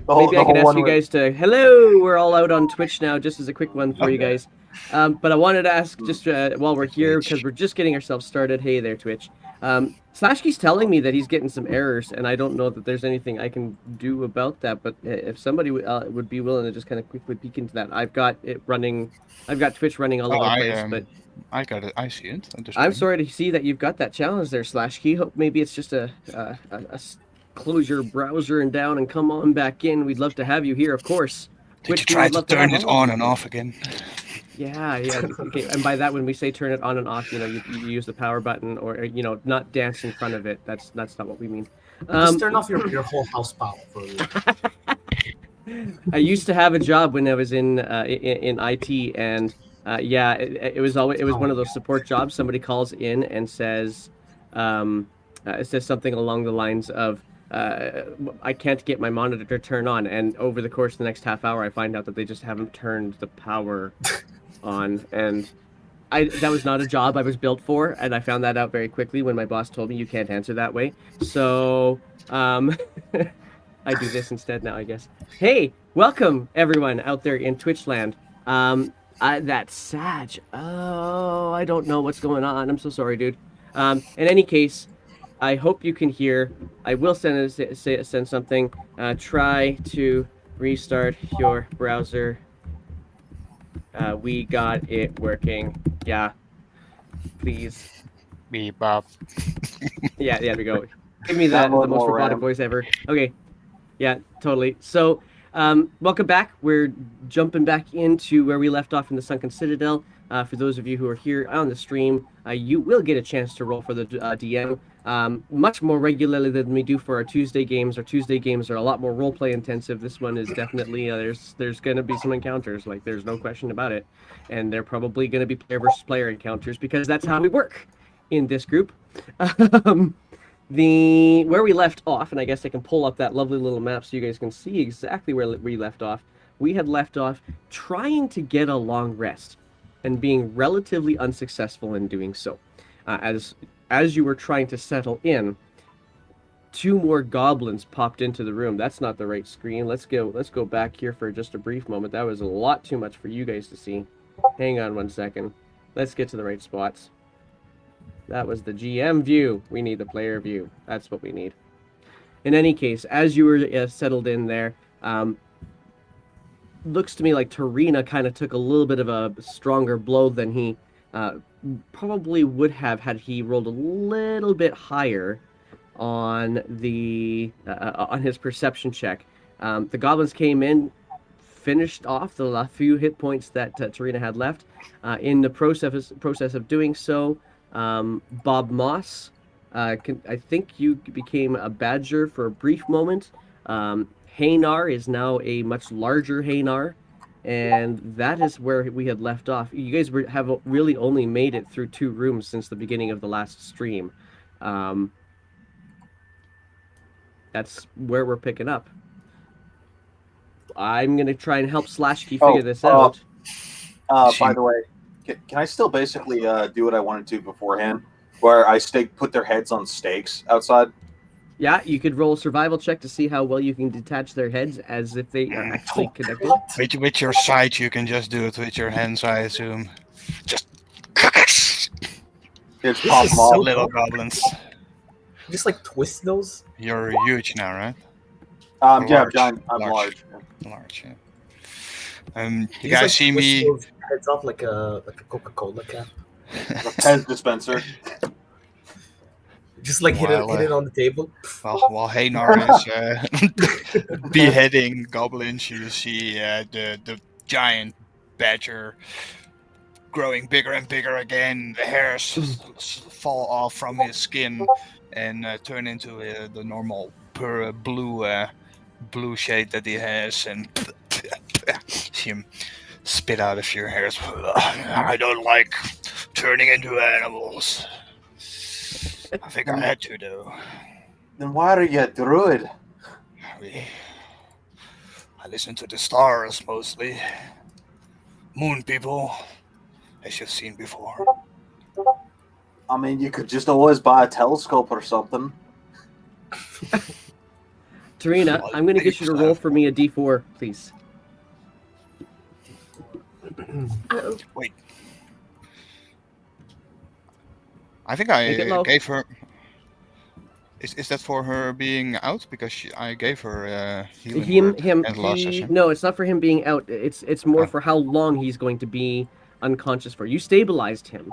Maybe I could ask you guys to... Hello! We're all out on Twitch now, just as a quick one for you guys. But I wanted to ask, just while we're here, because we're just getting ourselves started. Hey there, Twitch. Slashkey's telling me that he's getting some errors, and I don't know that there's anything I can do about that, but if somebody would be willing to just kind of quickly peek into that. I've got it running... I've got Twitch running all over the place, but... I got it. I see it. I'm sorry to see that you've got that challenge there, Slashkey. Hope maybe it's just a close your browser and down and come on back in. We'd love to have you here, of course. Did you try to turn it on and off again? Yeah. Okay. And by that, when we say turn it on and off, you use the power button, or not dance in front of it. That's not what we mean. Just turn off your whole house power for you. I used to have a job when I was in IT, and it was one of those support jobs. Somebody calls in and says something along the lines of, I can't get my monitor to turn on, and over the course of the next half hour, I find out that they just haven't turned the power on, and that was not a job I was built for, and I found that out very quickly when my boss told me you can't answer that way. So, I do this instead now, I guess. Hey, welcome everyone out there in Twitch land. That's Sag. Oh, I don't know what's going on. I'm so sorry, dude. In any case, I hope you can hear. I will send something. Try to restart your browser. We got it working. Yeah. Please. Beep bop. Yeah, there we go. Give me the most robotic voice ever. Okay. Yeah, totally. So, welcome back. We're jumping back into where we left off in the Sunken Citadel. For those of you who are here on the stream, you will get a chance to roll for the DM much more regularly than we do for our Tuesday games. Our Tuesday games are a lot more roleplay intensive. This one is definitely, there's going to be some encounters, like there's no question about it. And they're probably going to be player versus player encounters, because that's how we work in this group. Where we left off, and I guess I can pull up that lovely little map so you guys can see exactly where we left off. We had left off trying to get a long rest and being relatively unsuccessful in doing so. As you were trying to settle in, two more goblins popped into the room. That's not the right screen. Let's go back here for just a brief moment. That was a lot too much for you guys to see. Hang on one second. Let's get to the right spots. That was the GM view. We need the player view. That's what we need. In any case, as you were settled in there, looks to me like Tarina kind of took a little bit of a stronger blow than he probably would have had he rolled a little bit higher on on his perception check. The goblins came in, finished off the last few hit points that Tarina had left. In the process of doing so, Bob Moss, I think you became a badger for a brief moment. Haynar is now a much larger Haynar, and that is where we had left off. You guys have really only made it through 2 rooms since the beginning of the last stream. That's where we're picking up. I'm going to try and help Slashkey figure this out. By the way, can I still basically do what I wanted to beforehand, where I put their heads on stakes outside? Yeah, you could roll a survival check to see how well you can detach their heads as if they are actually connected. With your sight, you can just do it with your hands, I assume. Just pop them all, little goblins. Just like twist those. You're huge now, right? I'm large. Large, yeah. You guys see me? Heads off like a Coca-Cola cap. A pen dispenser. Just like hit it on the table. While Haynar is beheading goblins, you see the giant badger growing bigger and bigger again. The hairs fall off from his skin and turn into the normal blue shade that he has, and see him spit out a few hairs. I don't like turning into animals. I think I had to, though. Then why are you a druid? I listen to the stars, mostly. Moon people, as you've seen before. I mean, you could just always buy a telescope or something. Serena, I'm going to get you to roll for me a d4, please. Uh-oh. Wait. I think Make it I low. gave her. Is that for her being out? Because I gave her healing word at the last session. No, it's not for him being out. It's more Oh. for how long he's going to be unconscious for. You stabilized him.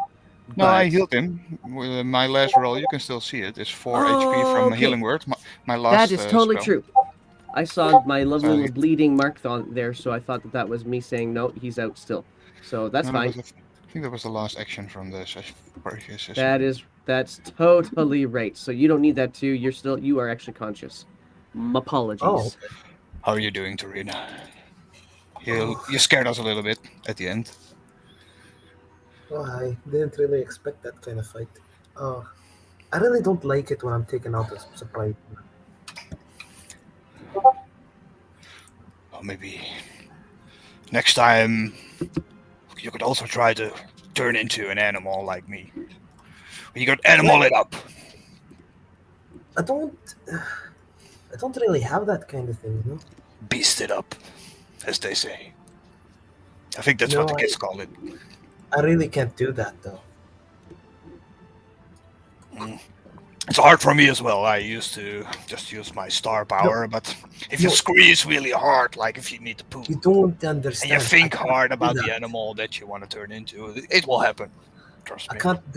No, I but- healed him. With my last roll, you can still see it. It's 4 HP from okay. healing word. My last That is totally spell. true. I saw my lovely So- little bleeding mark on there, so I thought that was me saying, no, he's out still. So that's No, fine. I think that was the last action from the previous session. That's totally right. So you don't need that too. You are actually conscious. Apologies. Oh, How are you doing, Torina? You scared us a little bit at the end. well, I didn't really expect that kind of fight. I really don't like it when I'm taken out as surprise. Well, maybe next time you could also try to turn into an animal like me. You could animal it up. I don't really have that kind of thing, you know? Beast it up, as they say. I think that's No, what the kids call it. I really can't do that though. It's hard for me as well. I used to just use my star power, but if you No. squeeze really hard, like if you need to poop, You don't and understand. you think I can't hard do about that. the animal that you want to turn into, it will happen. Trust I me. can't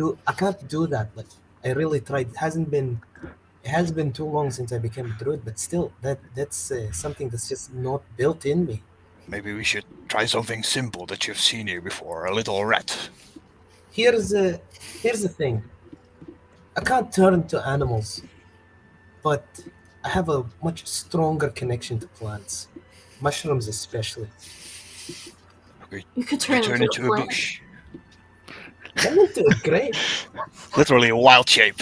do that. Like I really tried. It has been too long since I became a druid, but still, that's something that's just not built in me. Maybe we should try something simple that you've seen here before. A little rat. Here's the thing. I can't turn to animals, but I have a much stronger connection to plants, mushrooms especially. You could You turn turn into into a a plant. bush. I'm into it, great. Literally a wild shape.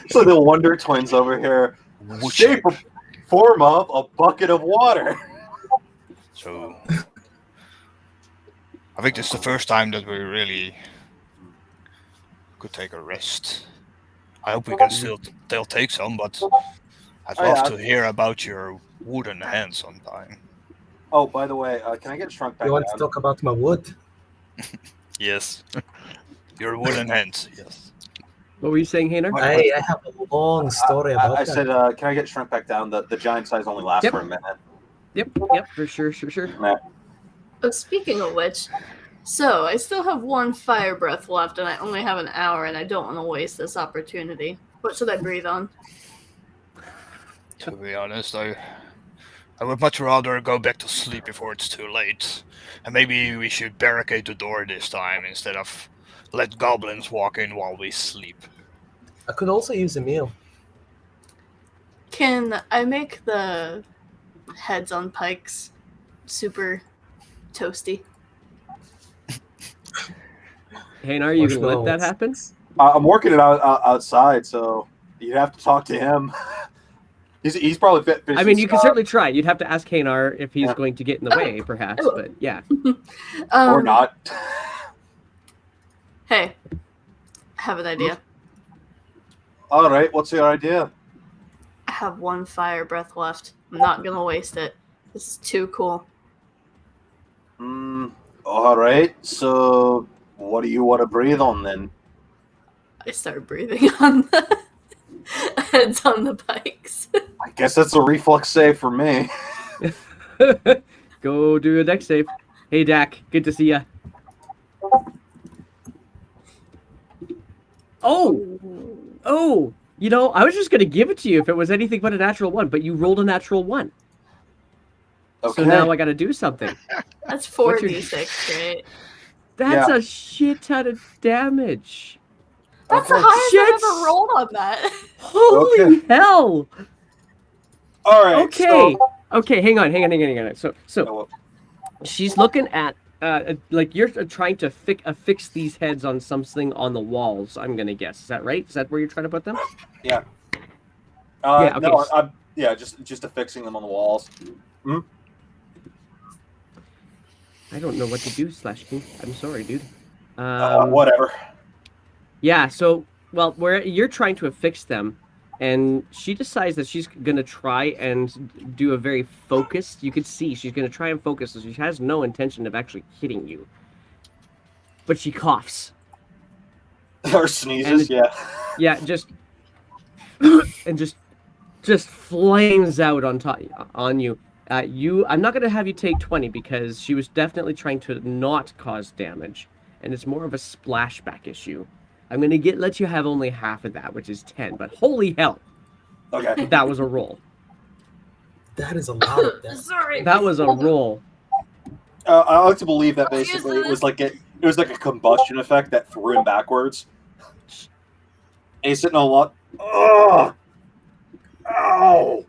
So the Wonder Twins over here. Wood Shape shape. form of a bucket of water. So I think this is the first time that we really could take a rest. I hope we can still take some, but I'd Oh, love yeah. to hear about your wooden hand sometime. Oh, by the way, can I get shrunk back You want to down? talk about my wood? Yes. Your wooden hand, yes. What were you saying, Hainer? What? I have a long story about I that. said, can I get shrunk back down? The giant size only lasts Yep. for a minute. Yep, for sure. Oh, speaking of which, so I still have one fire breath left, and I only have an hour, and I don't want to waste this opportunity. What should I breathe on? To be honest, I would much rather go back to sleep before it's too late. And maybe we should barricade the door this time instead of let goblins walk in while we sleep. I could also use a meal. Can I make the heads on pikes super toasty? Hainer, are you going to let that Marshmallows. happen? I'm working it out outside, so you'd have to talk to him. he's probably fit. I mean, you can certainly try. You'd have to ask Hanar if he's Yeah. going to get in the way, perhaps. will. But yeah. or not. Hey, I have an idea. All right, what's your idea? I have one fire breath left. I'm not gonna waste it. This is too cool. All right. So, what do you want to breathe on then? I start breathing on the heads on the pikes. I guess that's a reflex save for me. Go do a deck save. Hey, Dak. Good to see ya. Oh, you know, I was just going to give it to you if it was anything but a natural one, but you rolled a natural one. Okay. So now I got to do something. That's What's your- 4d6, right? That's Yeah. a shit ton of damage. That's Okay. the highest Shit. I've ever rolled on that. Holy Okay. hell. All right. Okay. So, Okay, hang on. So Oh, she's looking at like you're trying to affix these heads on something on the walls. I'm gonna guess. Is that right? Is that where you're trying to put them? yeah. Yeah, okay. No, I'm just affixing them on the walls. I don't know what to do, Slashkin. I'm sorry, dude. Whatever. Yeah. So, well, where you're trying to affix them, and she decides that she's gonna try and do a very focused. You could see she's gonna try and focus, so she has no intention of actually hitting you. But she coughs. Or sneezes, yeah. Yeah, just and just flames out on you. I'm not gonna have you take 20 because she was definitely trying to not cause damage, and it's more of a splashback issue. I'm gonna let you have only half of that, which is 10. But holy hell, Okay. that was a roll. That is a lot of damage. Sorry. That was a roll. I like to believe that basically it was like a combustion effect that threw him backwards. And he's sitting on a lot. Oh, ow,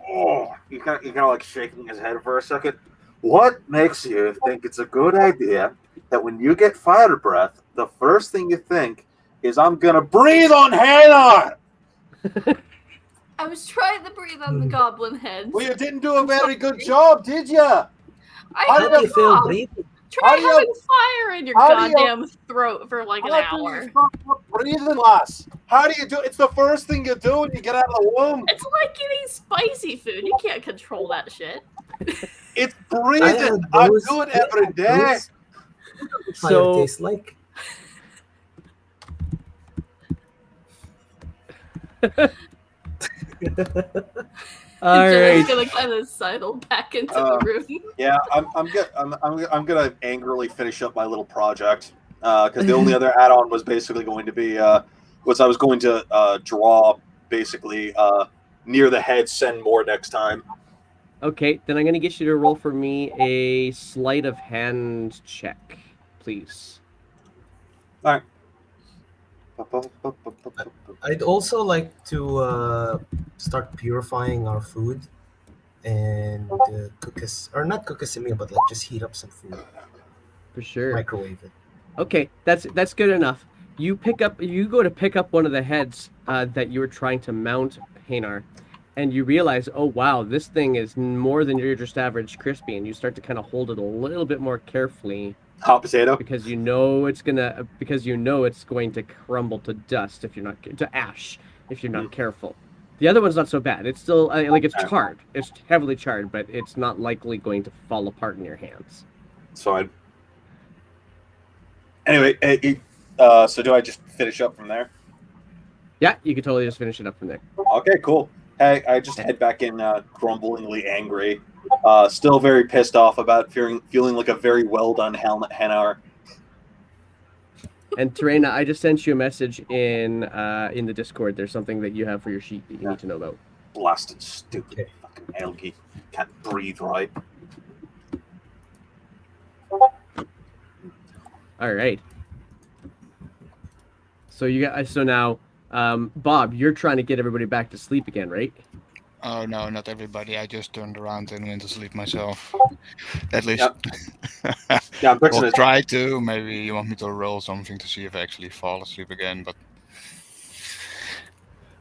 oh. He's kind of like shaking his head for a second. What makes you think it's a good idea that when you get fire breath, the first thing you think is I'm gonna breathe on Hannah? I was trying to breathe on the goblin head. Well, you didn't do a very good job, did you? I How do you feel know. breathing? Try How do you- having fire in your how do you- goddamn throat for like an hour. Breathing, lass. How do you do? It's the first thing you do when you get out of the womb. It's like eating spicy food. You can't control that shit. It's breathing. I do it every day. Fire So- tastes like. All right. Jenna's gonna kind of sidle back into the room. Yeah, I'm gonna angrily finish up my little project because the only other add-on was basically going to be I was going to draw basically near the head, send more next time. Okay, then I'm gonna get you to roll for me a sleight of hand check, please. All right. I'd also like to start purifying our food and cook us, or not cook us a meal, but like just heat up some food, For sure. microwave it. Okay, that's good enough. You go to pick up one of the heads that you were trying to mount, Hanar, and you realize, oh wow, this thing is more than your just average crispy, and you start to kind of hold it a little bit more carefully Hot potato. because you know it's going to crumble to dust if you're not to ash if you're not careful. The other one's not so bad. It's still it's charred. It's heavily charred, but it's not likely going to fall apart in your hands. It's fine. Anyway, so do I just finish up from there? Yeah, you can totally just finish it up from there. Okay, cool. Hey, I just head back in grumblingly angry. Still very pissed off about feeling like a very well done Hanar. And Terena, I just sent you a message in the Discord. There's something that you have for your sheet that you need to know about. Blasted stupid fucking algae. Can't breathe right. All right. So now, Bob, you're trying to get everybody back to sleep again, right? Oh no, not everybody. I just turned around and went to sleep myself. At least. Yep. Yeah, I'm fixing We'll it. try to. Maybe you want me to roll something to see if I actually fall asleep again, but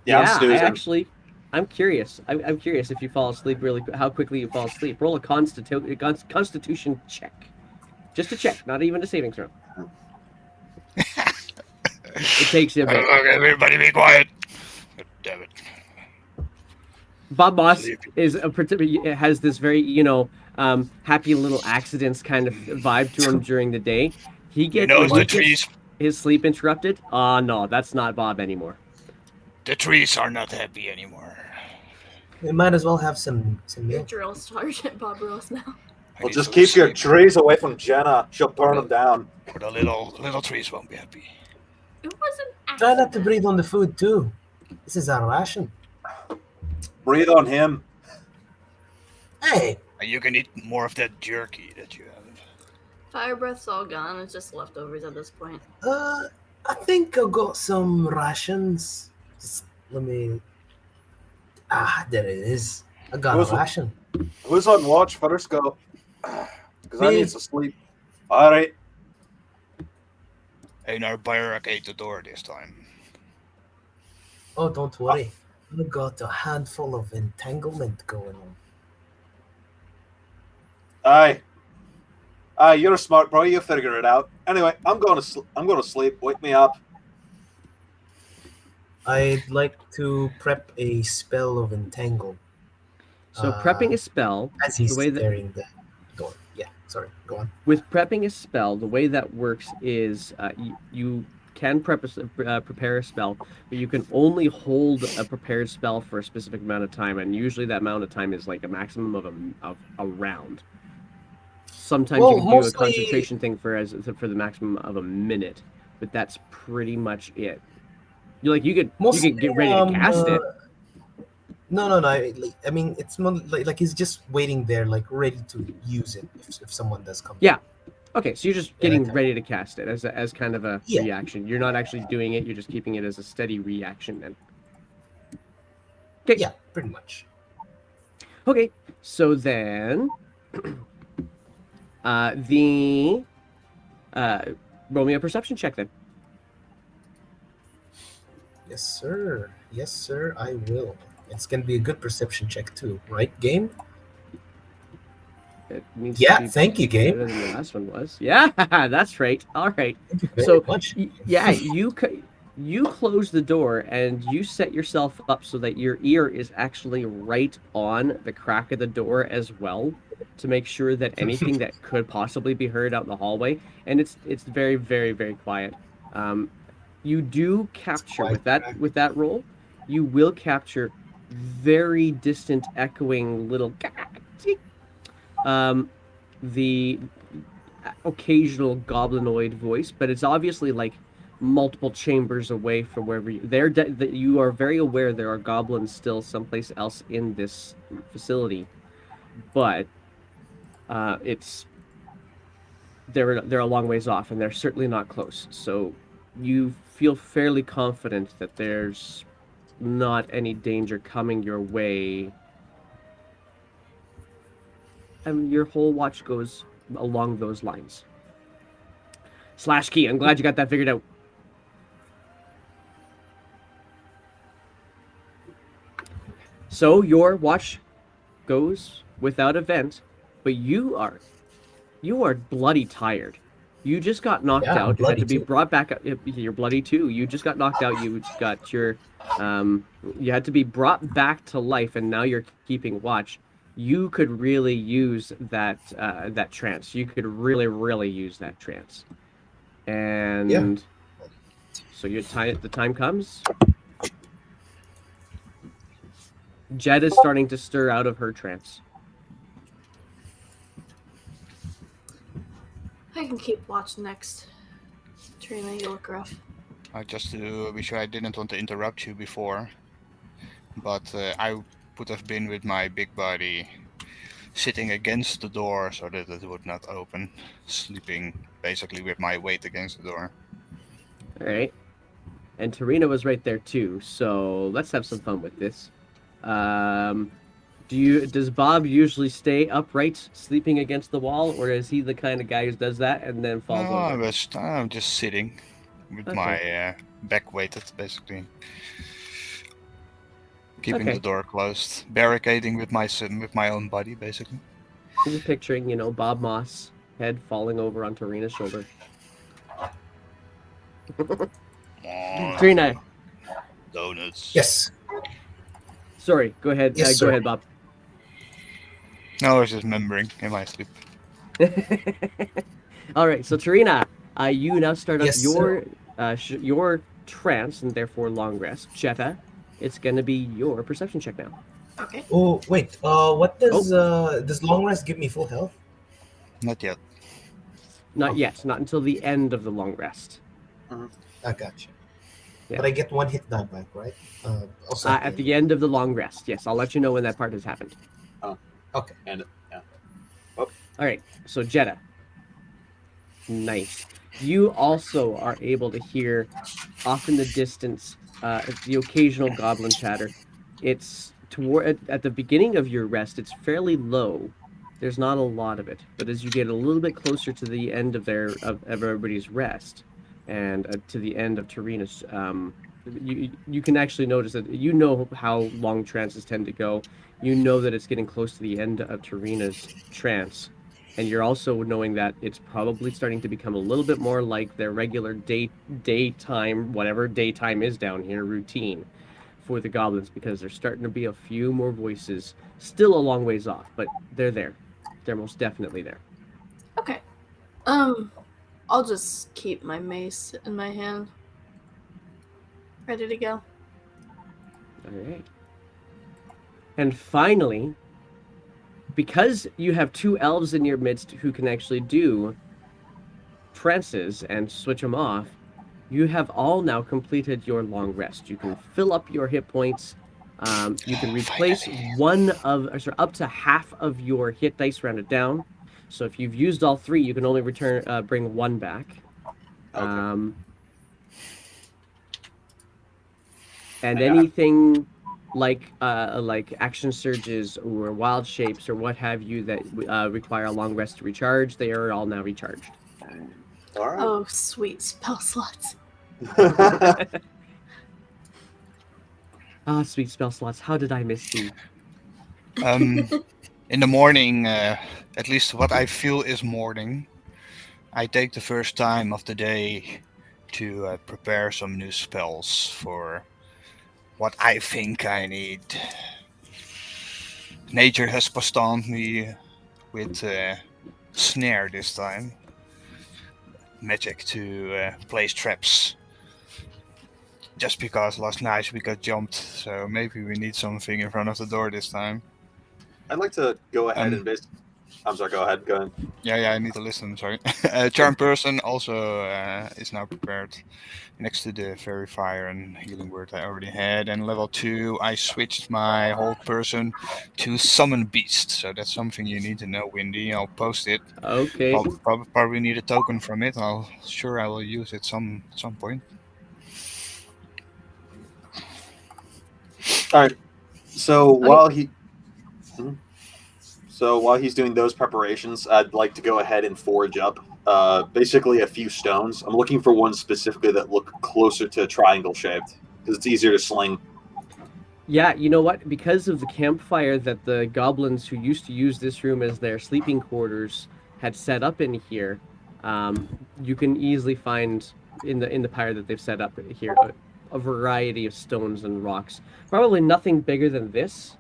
Yeah, I'm snoozing. I'm curious. I'm curious if you fall asleep how quickly you fall asleep. Roll a Constitution check, just to check, not even a saving throw. It takes you a bit. Okay, everybody be quiet. God damn it. Bob Moss Sleepy. has this very, happy little accidents kind of vibe to him during the day. He gets, knows when the he gets trees. his sleep interrupted. Oh, no, that's not Bob anymore. The trees are not happy anymore. We might as well have some meal. Drill Sergeant Bob Ross now. I Well, need just to keep your sleep, trees away from Jenna. She'll burn them down. or the little trees won't be happy. It wasn't. Try not to breathe on the food too. This is our ration. Breathe on him. Hey, And you can eat more of that jerky that you have. Fire breath's all gone. It's just leftovers at this point. I think I got some rations. Just let me. There it is. I got Who's- a ration. Who's on watch? First go. Because I Me. need to sleep. All right. Hey, now barricade the door this time. Oh, don't worry. I got a handful of entanglement going on. Aye, you're a smart boy. You figure it out. Anyway, I'm going to sleep. Wake me up. I'd like to prep a spell of entangle. So prepping a spell, As he's the way that staring the door. Yeah, sorry, go on. with prepping a spell, the way that works is you can prepare a spell, but you can only hold a prepared spell for a specific amount of time, and usually that amount of time is like a maximum of a round. Sometimes you can do a concentration thing for the maximum of a minute, but that's pretty much it. You could get ready to cast it. No. I mean, it's more like he's just waiting there, like ready to use it if someone does come. Yeah. Okay, so you're just getting ready to cast it as kind of a reaction. You're not actually doing it. You're just keeping it as a steady reaction then. Okay. Yeah, pretty much. Okay, so then roll me a perception check then. Yes, sir. Yes, sir. I will. It's gonna be a good perception check too, right, game? It needs Yeah, to be thank you, game. better than the last one was. Yeah, that's right. All right. Thank you very So much. yeah, you close the door and you set yourself up so that your ear is actually right on the crack of the door as well, to make sure that anything that could possibly be heard out in the hallway, and it's very, very, very quiet. You do capture with that roll, you will capture very distant echoing little the occasional goblinoid voice, but it's obviously like multiple chambers away from wherever you are very aware there are goblins still someplace else in this facility, but they're a long ways off, and they're certainly not close. So you feel fairly confident that there's not any danger coming your way. And your whole watch goes along those lines. /key. I'm glad you got that figured out. So your watch goes without event, but you are bloody tired. You just got knocked out. You had to be brought back up. You're bloody too. You just got knocked out. You got your you had to be brought back to life, and now you're keeping watch. You could really use that trance. You could really use that trance. And so the time comes. Jed is starting to stir out of her trance. I can keep watch next. Trina, you look rough. Just to be sure, I didn't want to interrupt you before, but I would have been with my big body sitting against the door so that it would not open, sleeping basically with my weight against the door. All right. And Tarina was right there too, so let's have some fun with this. Does Bob usually stay upright, sleeping against the wall, or is he the kind of guy who does that and then falls over? I'm just sitting with my back weighted, basically. Keeping the door closed, barricading with my own body, basically. I'm just picturing, Bob Moss, head falling over on Tarina's shoulder. Trina. Donuts. Yes. Sorry, go ahead. Yes, go ahead, Bob. No, I was just remembering in my sleep. All right, so Tarina, you now start up your trance and therefore long rest. Jetta, it's going to be your perception check now. Okay. Oh wait, what does long rest give me full health? Not yet. Not yet. Not until the end of the long rest. I gotcha. Yeah. But I get one hit die back, right? Also at the end of the long rest. Yes, I'll let you know when that part has happened. Okay. And yeah. All right. So Jetta. Nice. You also are able to hear off in the distance the occasional goblin chatter. It's at the beginning of your rest. It's fairly low. There's not a lot of it, but as you get a little bit closer to the end of everybody's rest, and to the end of Tarina's, you can actually notice that you know how long trances tend to go. You know that it's getting close to the end of Tarina's trance, And you're also knowing that it's probably starting to become a little bit more like their regular daytime, whatever daytime is down here, routine for the goblins, because there's starting to be a few more voices. Still a long ways off, but they're there. They're most definitely there. Okay. I'll just keep my mace in my hand. Ready to go. All right. And finally, because you have 2 elves in your midst who can actually do trances and switch them off, you have all now completed your long rest. You can fill up your hit points. You can replace Finally. up to half of your hit dice rounded down. So if you've used all 3, you can only bring 1 back. Okay. And Yeah. anything like action surges or wild shapes or what have you that require a long rest to recharge, they are all now recharged. All right. Oh, sweet spell slots. Ah, sweet spell slots. How did I miss thee? In the morning, at least what I feel is morning, I take the first time of the day to prepare some new spells for what I think I need. Nature has bestowed me with snare this time. Magic to place traps. Just because last night we got jumped, so maybe we need something in front of the door this time. I'd like to go ahead and I'm sorry, go ahead. Go ahead. Yeah, I need to listen, sorry. Charm Person also is now prepared next to the Fairy Fire and Healing Word I already had. And level 2, I switched my whole person to Summon Beast. So that's something you need to know, Windy. I'll post it. Okay. Probably need a token from it. I will use it some point. All right. So Okay. while he's doing those preparations, I'd like to go ahead and forage up basically a few stones. I'm looking for one specifically that look closer to triangle shaped because it's easier to sling. Yeah, you know what? Because of the campfire that the goblins who used to use this room as their sleeping quarters had set up in here, you can easily find in the pyre that they've set up here a variety of stones and rocks. Probably nothing bigger than this.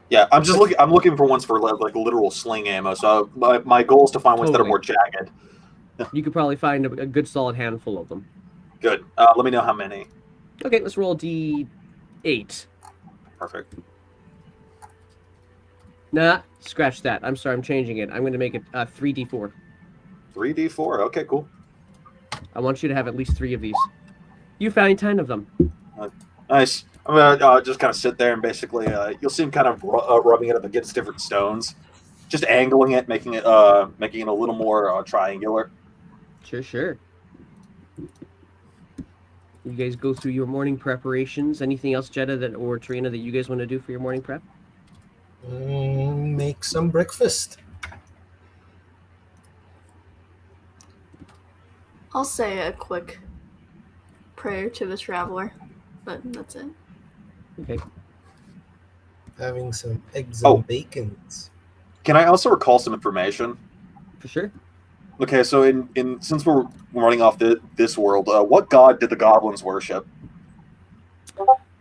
Yeah, I'm looking for ones for like literal sling ammo. So my goal is to find ones that are Totally. more jagged. You could probably find a good solid handful of them. Good. Let me know how many. Okay, let's roll D8. Perfect. Nah, scratch that. I'm sorry, I'm changing it. I'm going to make it 3D4. 3d4. Okay, cool. I want you to have at least 3 of these. You found 10 of them. Nice. I'm gonna just kind of sit there and basically you'll see him kind of rubbing it up against different stones, just angling it, making it a little more triangular. Sure. You guys go through your morning preparations. Anything else, Jeddah or Trina, that you guys want to do for your morning prep? Make some breakfast. I'll say a quick prayer to the traveler, but that's it. Okay. Having some eggs and bacons. Can I also recall some information? For sure. Okay, so in since we're running off this world, what god did the goblins worship?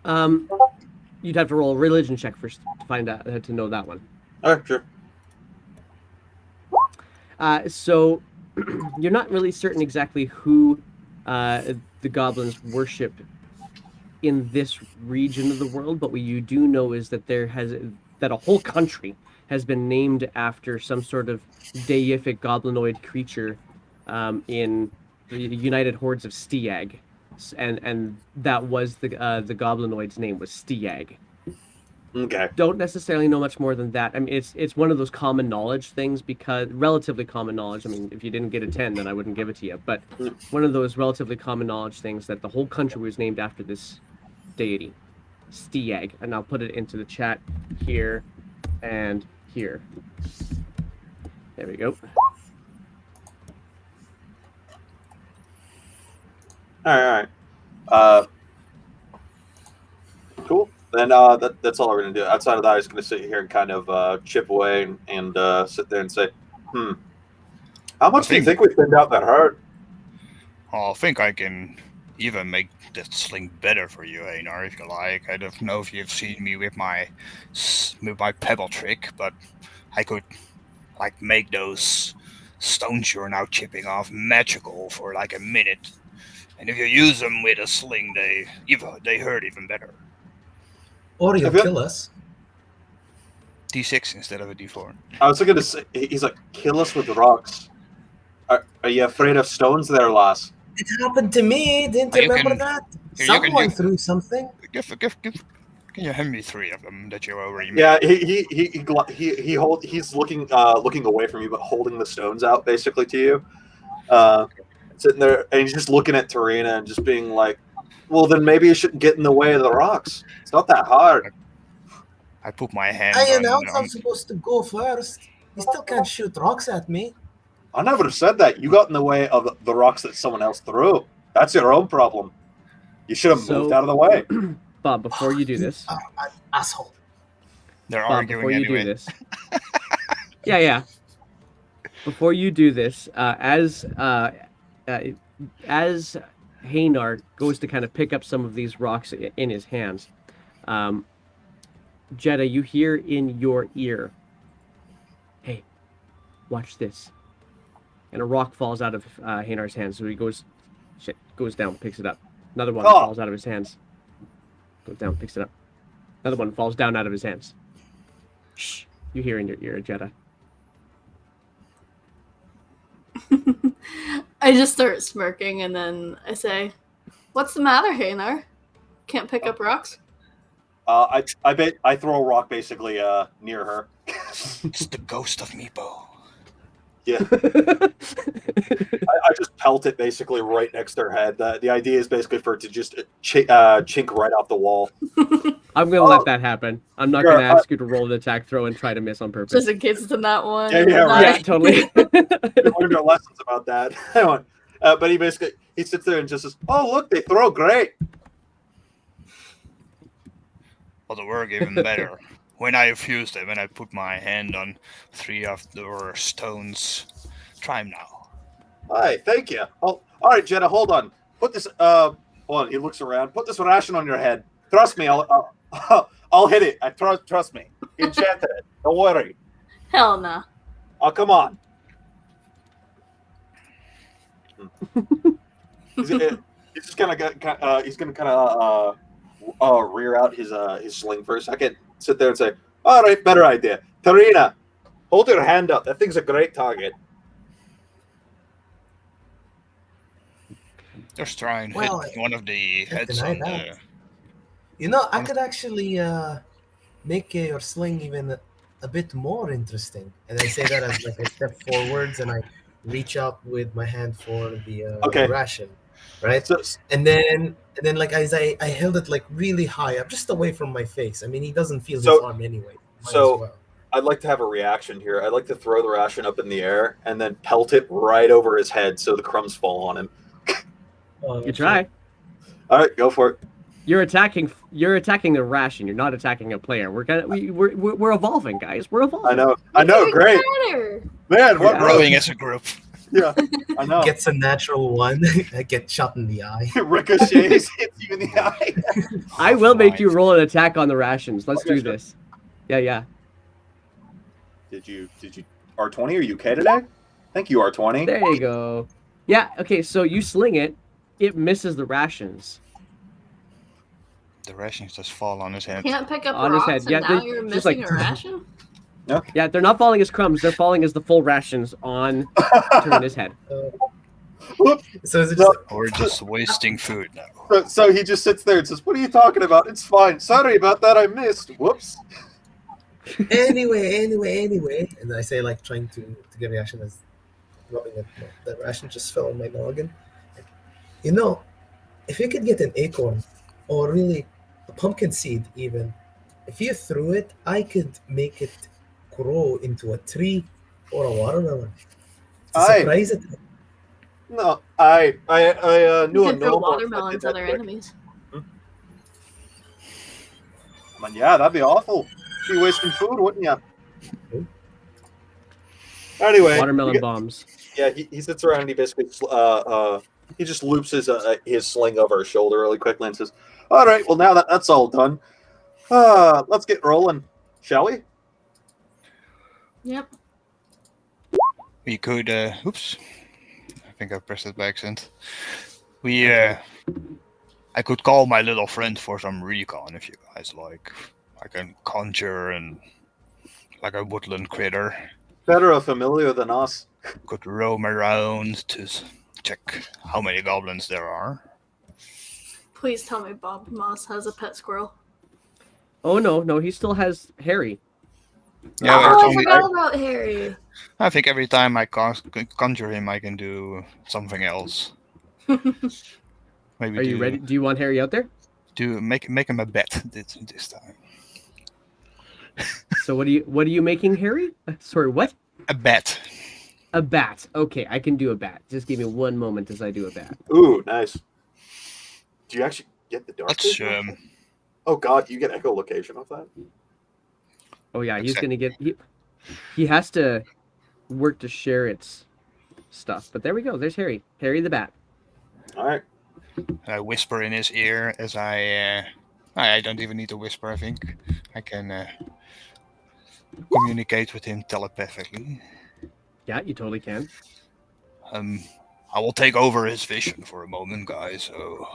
You'd have to roll a religion check first to find out to know that one. Okay, sure. So you're not really certain exactly who the goblins worship in this region of the world, but what you do know is that that a whole country has been named after some sort of deific goblinoid creature in the United Hordes of Stiag, and that was the goblinoid's name was Stiag. Okay. Don't necessarily know much more than that. I mean, it's one of those common knowledge things, because relatively common knowledge. I mean, if you didn't get a 10, then I wouldn't give it to you. But one of those relatively common knowledge things that the whole country was named after this deity, Stiag. And I'll put it into the chat here and here. There we go. All right. Cool. Then that's all we're gonna do. Outside of that, I'm just gonna sit here and kind of chip away and sit there and say, How much do you think we thinned out that herd? I think I can even make the sling better for you, Einar, if you like. I don't know if you've seen me with my pebble trick, but I could make those stones you're now chipping off magical for like a minute. And if you use them with a sling, they hurt even better. Or you'll kill us. D6 instead of a D4. I was going to say, he's like, kill us with rocks. Are you afraid of stones there, lass? It happened to me. Didn't you remember that? Someone threw something. Can you hand me 3 of them that you already made? Yeah, he's looking away from you, but holding the stones out basically to you. Sitting there, and he's just looking at Tarina and just being like, "Well, then maybe you shouldn't get in the way of the rocks. It's not that hard." I put my hand. I announced I'm supposed to go first. You still can't shoot rocks at me. I never said that. You got in the way of the rocks that someone else threw. That's your own problem. You should have moved out of the way. Bob, before you do this, asshole. They're Bob, arguing before you anyway. do this. Yeah. Before you do this, as Haynar goes to kind of pick up some of these rocks in his hands, Jeddah, you hear in your ear, "Hey, watch this." And a rock falls out of Haynar's hands, so he goes down, picks it up. Another one falls out of his hands. Goes down, picks it up. Another one falls down out of his hands. Shh! You hear in your ear, Jeddah. I just start smirking and then I say, "What's the matter, Haynar? Can't pick up rocks?" I bet I throw a rock basically near her. It's the ghost of Meepo. Yeah. I just pelt it basically right next to her head. The idea is basically for it to just chink right off the wall. I'm going to let that happen. I'm not going to ask you to roll an attack throw and try to miss on purpose. Just in case it's in that one. Yeah, right. Yeah, totally. Learned our lessons about that. But he sits there and just says, "Oh, look, they throw great." Well, they work even better. When I fused them, when I put my hand on 3 of the stones. Try them now. Hi, thank you. Oh, all right, Jeddah, hold on. Put this. Hold on. He looks around. Put this ration on your head. Trust me, I'll hit it. Trust me. Enchanted it. Don't worry. Hell nah. Oh, come on. He's just gonna rear out his sling for a second. Sit there and say, "All right, better idea. Tarina, hold your hand up. That thing's a great target." Just try and hit one of the heads on the... I could actually make your sling even a bit more interesting. And I say that as like I step forwards and I reach up with my hand for the ration, right? So, and then like as I held it like really high up, just away from my face. I mean, he doesn't feel his arm anyway. I'd like to have a reaction here. I'd like to throw the ration up in the air and then pelt it right over his head so the crumbs fall on him. You try. All right, go for it. You're attacking the ration. You're not attacking a player. We're evolving, guys. We're evolving. I know. Great. Man, we're growing as a group. Yeah, I know. Gets a natural one. Get shot in the eye. Ricochets, hits you in the eye. I will make you roll an attack on the rations. Let's do this. Yeah. Did you R20? Are you okay today? Thank you, R20. There you go. Yeah. Okay. So you sling it. It misses the rations. The rations just fall on his head. Can't pick up on rocks his head. and now you're missing a ration? No. Yeah, they're not falling as crumbs. They're falling as the full rations on Tarina's head. So is it just we're just wasting food now. So he just sits there and says, "What are you talking about? It's fine. Sorry about that. I missed. Whoops." Anyway. And I say, like, trying to get a reaction as rubbing it. The ration just fell on my noggin. If you could get an acorn or really a pumpkin seed even, if you threw it, I could make it grow into a tree or a watermelon. Surprise it. No, I knew You could throw watermelons at our enemies. Yeah, that'd be awful. Be wasting food, wouldn't you? Anyway, Watermelon bombs. Yeah, he sits around and he basically he just loops his sling over his shoulder really quickly and says, "All right, well now that's all done, let's get rolling, shall we?" Yep. We could. Oops. I think I pressed it by accident. I could call my little friend for some recon if you guys like. I can conjure and like a woodland critter. Better a familiar than us. Could roam around to check how many goblins there are. Please tell me Bob Moss has a pet squirrel. Oh no, he still has Harry. Yeah, Oh, it's I only, forgot about Harry. I think every time I conjure him, I can do something else. Maybe Are you ready? Do you want Harry out there? Do make him a bet this time. So what are you making Harry? Sorry, what? A bet. A bat. Okay, I can do a bat. Just give me one moment as I do a bat. Ooh, nice. Do you actually get the dark Let's vision? Oh god, you get echolocation off that? Oh yeah, he's gonna get. He has to work to share its stuff. But there we go. There's Harry. Harry the bat. All right. I whisper in his ear as I don't even need to whisper. I think I can communicate with him telepathically. Yeah, you totally can. I will take over his vision for a moment, guys. So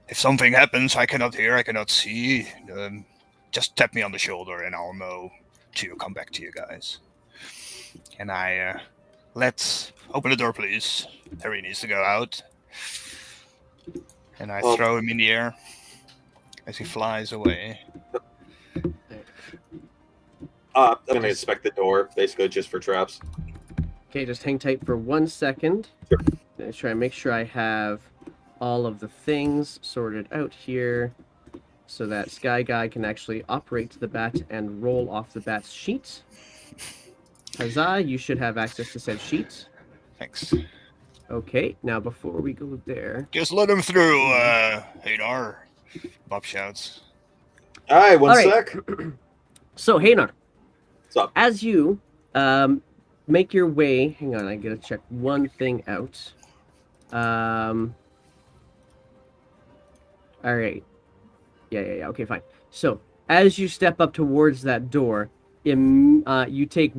if something happens, I cannot hear, I cannot see. Just tap me on the shoulder, and I'll know to come back to you guys. And let's open the door, please. Harry needs to go out. And I throw him in the air as he flies away. I'm going to inspect the door, basically just for traps. Okay, just hang tight for 1 second. Sure. Let's try and make sure I have all of the things sorted out here so that Sky Guy can actually operate the bat and roll off the bat's sheet. Huzzah, you should have access to said sheet. Thanks. Okay, now before we go there... Just let him through, Hadar. Bob shouts. All right, one All right. sec. So, Hanar, What's up? as you make your way... Hang on, I gotta check one thing out. All right. Yeah, okay, fine. So, as you step up towards that door, you take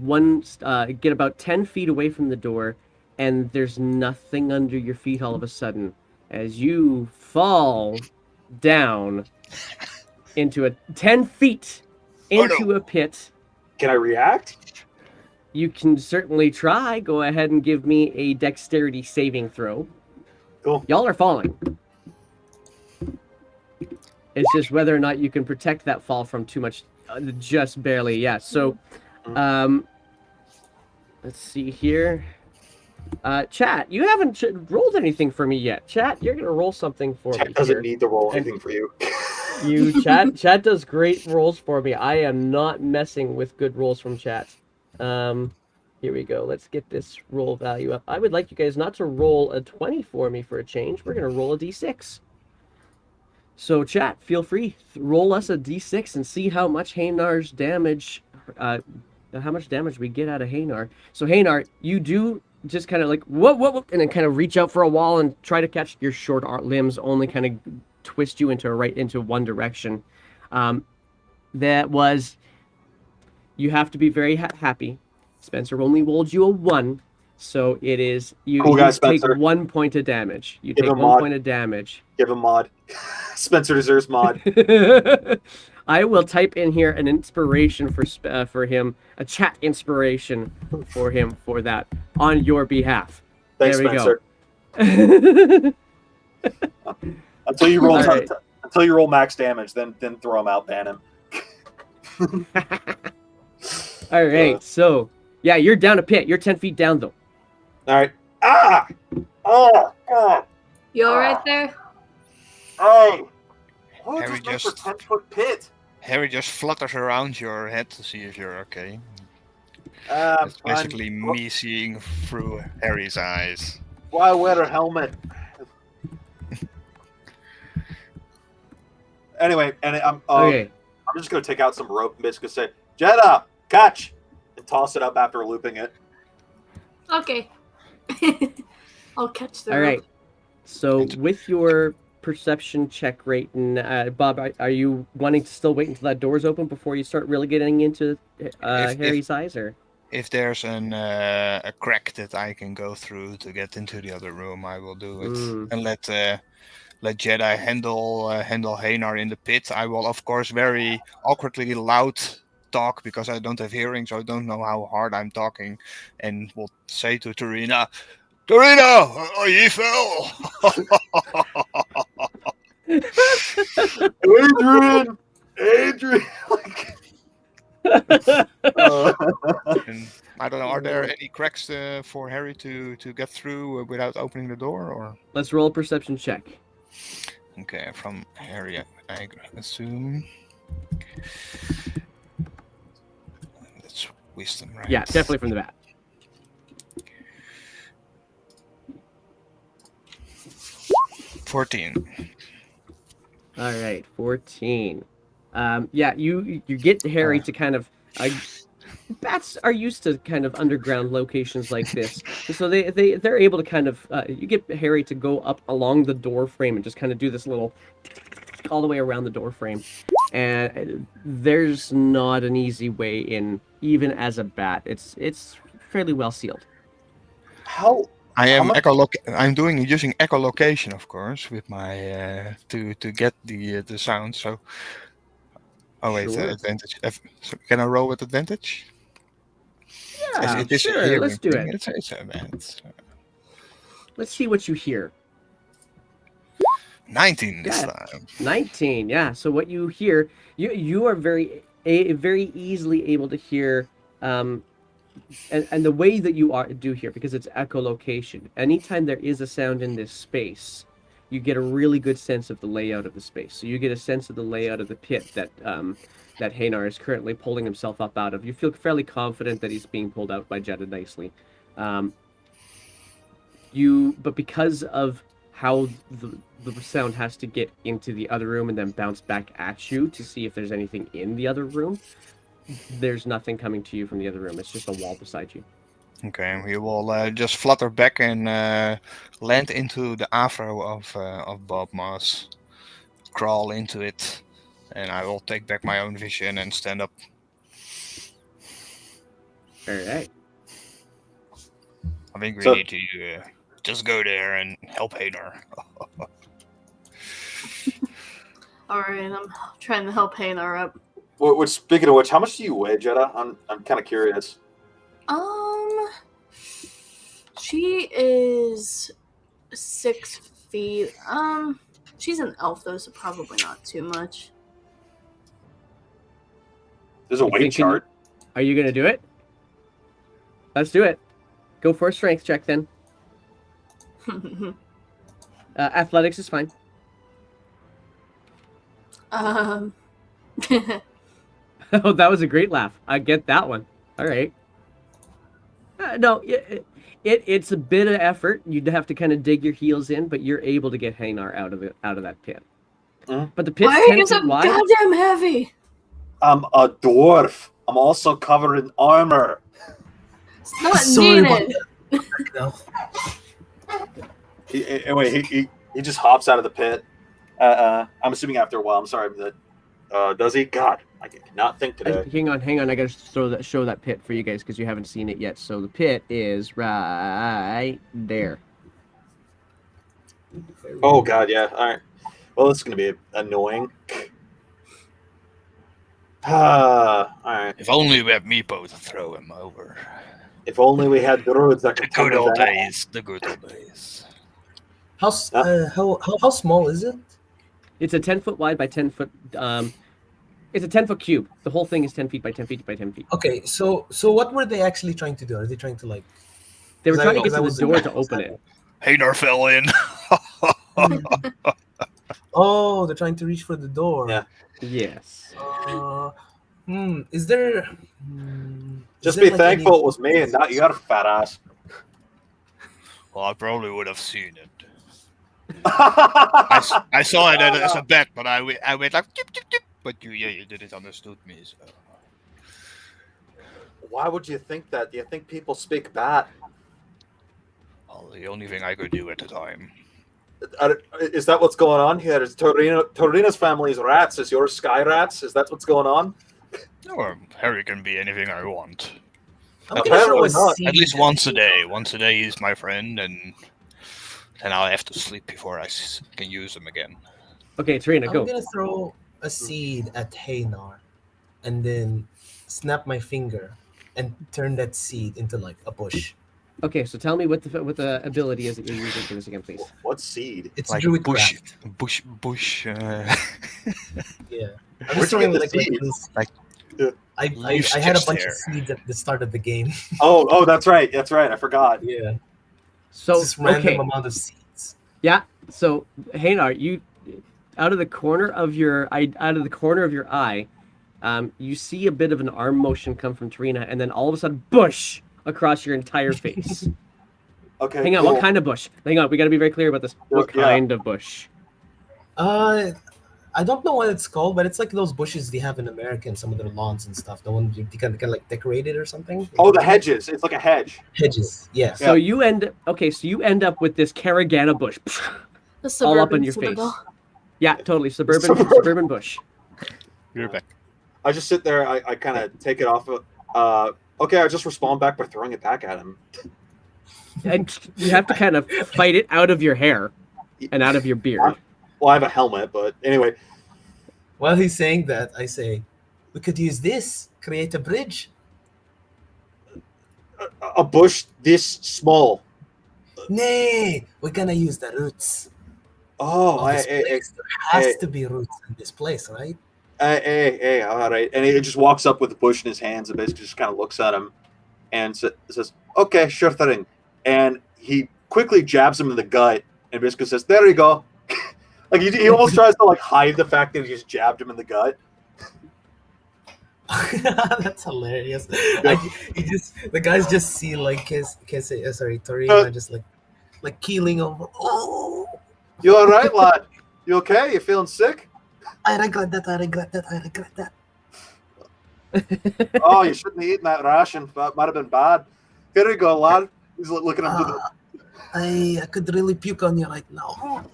get about 10 feet away from the door, and there's nothing under your feet all of a sudden. As you fall down into 10 feet into a pit. Can I react? You can certainly try. Go ahead and give me a dexterity saving throw. Cool. Y'all are falling. It's just whether or not you can protect that fall from too much, just barely, yeah. So, let's see here. Chat, you haven't rolled anything for me yet. Chat, you're gonna roll something for me. Chat doesn't need to roll anything for you. Chat does great rolls for me. I am not messing with good rolls from chat. Here we go. Let's get this roll value up. I would like you guys not to roll a 20 for me for a change. We're gonna roll a d6. So chat, feel free, roll us a d6 and see how much Haynar's damage, how much damage we get out of Haynar. So Haynar, you do just kind of like whoa, and then kind of reach out for a wall and try to catch your short limbs. Only kind of twist you into one direction. That was. You have to be very happy. Spencer only rolled you a 1, so it is you take Spencer. 1 point of damage. You Give take him 1 mod. point of damage. Give him mod. Spencer deserves mod. I will type in here an inspiration for him, a chat inspiration for him for that on your behalf. Thanks, there we Spencer. Go. Until you roll Right. until you roll max damage, then throw him out, ban him. All right, so yeah, you're down a pit. You're 10 feet down though. All right. Ah! Oh! God! You alright there? Oh! Who Harry just just- makes a 10-foot pit? Harry just flutters around your head to see if you're okay. I'm It's basically me seeing through Harry's eyes. Why wear a helmet? Anyway, and I'm Okay. just gonna take out some rope and basically say, "Jeddah, catch!" and toss it up after looping it. Okay. I'll catch the All rope. right. So with your perception check rate, and Bob, are you wanting to still wait until that door's open before you start really getting into Harry's eyes, or? If there's a crack that I can go through to get into the other room, I will do it. And let Jedi handle Hanar in the pit. I will, of course, very awkwardly loud talk because I don't have hearing, so I don't know how hard I'm talking, and will say to Tarina, you fell. Adrian. And I don't know. Are there any cracks for Harry to get through without opening the door, or? Let's roll a perception check. Okay, from Harry, I assume. That's wisdom, right? Yeah, definitely from the bat. 14. All right, 14. Yeah, you get Harry to kind of. Bats are used to kind of underground locations like this, so they're able to kind of. You get Harry to go up along the door frame and just kind of do this little all the way around the door frame, and there's not an easy way in, even as a bat. It's fairly well sealed. I'm using echolocation, of course, with my to get the sound. So, wait, Sure. advantage. So can I roll with advantage? Yeah, It is a sure. hearing Let's do thing. it. It's a bad. Let's see what you hear. 19 this time. 19. Yeah. So what you hear, you are very easily able to hear, and the way that you do here, because it's echolocation. Anytime there is a sound in this space, you get a really good sense of the layout of the space. So you get a sense of the layout of the pit that Hanar is currently pulling himself up out of. You feel fairly confident that he's being pulled out by Jeddah nicely. But because of how the sound has to get into the other room and then bounce back at you to see if there's anything in the other room, there's nothing coming to you from the other room. It's just a wall beside you. Okay, we will just flutter back and land into the afro of Bob Moss, crawl into it, and I will take back my own vision and stand up. All right. I think we need to just go there and help Hanar. All right, I'm trying to help Hanar up. Speaking of which, how much do you weigh, Jeddah? I'm kind of curious. She is 6 feet. She's an elf though, so probably not too much. There's a weight chart. Are you gonna do it? Let's do it. Go for a strength check then. Athletics is fine. Oh, that was a great laugh. I get that one. All right. No, it's a bit of effort. You'd have to kind of dig your heels in, but you're able to get Hanar out of that pit. But the pit's 10 feet wide. Why are you so goddamn heavy? I'm a dwarf. I'm also covered in armor. It's not needed. No. He just hops out of the pit. I'm assuming after a while. I'm sorry. Does he? God, I cannot think today. Hang on. I gotta show that pit for you guys because you haven't seen it yet. So the pit is right there. Oh God, yeah. All right. Well, this is gonna be annoying. All right. If only we had Meepo to throw him over. If only we had druids that could The good old that. days. The good old days. How small is it? It's a 10-foot wide by 10-foot. It's a 10-foot cube. The whole thing is 10 feet by 10 feet by 10 feet. Okay, so what were they actually trying to do? Are they trying to like? They were trying to get to the door to open it. Hanar fell in. Oh, they're trying to reach for the door. Yeah. Yes. Is there? Just be thankful it was me and not you, got a fat ass. Well, I probably would have seen it. I saw it as a bet, but I went like, dip, dip, dip. But you didn't understood me. So. Why would you think that? Do you think people speak bat? Well, the only thing I could do at the time. Is that what's going on here? Is Torina's family's rats? Is yours sky rats? Is that what's going on? No, Harry can be anything I want. I'm gonna throw a Apparently not. seed. At least once a day. Once a day he's my friend, and then I'll have to sleep before I can use him again. Okay, Tarina, I'm go. gonna throw a seed at Haynar, and then snap my finger and turn that seed into like a bush. Okay, so tell me what the ability is that you're using for this again, please. What seed? It's Like druid bush. craft. Bush. Yeah. I'm Where'd just you throwing get the like seed? this. Like, I leaves had a just bunch there. of seeds at the start of the game. Oh, that's right. That's right. I forgot. Yeah. So Just random okay, amount of seeds. yeah. So Haynar, you out of the corner of your eye, you see a bit of an arm motion come from Tarina, and then all of a sudden, bush across your entire face. Okay. Hang on, cool. what kind of bush? Hang on, we got to be very clear about this. What Yeah. kind of bush? I don't know what it's called, but it's like those bushes they have in America and some of their lawns and stuff. The one you can like decorate it or something. Oh, the hedges. It's like a hedge. Hedges. Yes. So you end up with this Caragana bush The all up suburban in your Citadel. face. Yeah, totally suburban bush. You're back. I just sit there. I kind of take it off. Okay, I just respond back by throwing it back at him. And you have to kind of fight it out of your hair and out of your beard. Well, I have a helmet, but anyway. While he's saying that, I say, we could use this, create a bridge. A bush this small. Nay, we're gonna use the roots. Oh, Of this place. There has to be roots in this place, right? hey, all right. And he just walks up with the bush in his hands and basically just kind of looks at him and says, okay, sure thing. And he quickly jabs him in the gut and basically says, there you go. Like he almost tries to like hide the fact that he just jabbed him in the gut. That's hilarious. The guys just see like Torina just like keeling over. Oh, You all right, lad? You okay? You feeling sick? I regret that. Oh, you shouldn't have eaten that ration. That might have been bad. Here you go, lad. He's looking up to the. I could really puke on you right now.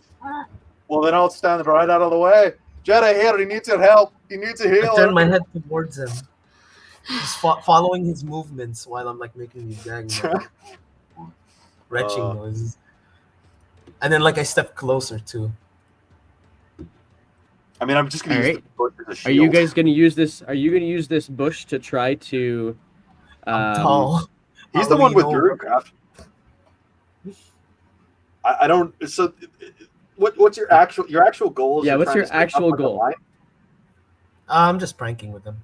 Well, then I'll stand right out of the way. Jedi here, he needs your help. He needs a I healer. turn my head towards him, just following his movements while I'm like making these gag retching noises. And then like I step closer too. I mean, I'm just gonna All use right. the bush as a shield. Are you guys going to use this? Are you going to use this bush to try to? I'm tall. He's How the do one you with know? Druidcraft. I don't. So, what's your actual goal? Is Yeah, you're what's trying your to sneak up actual like a goal? lion? I'm just pranking with him.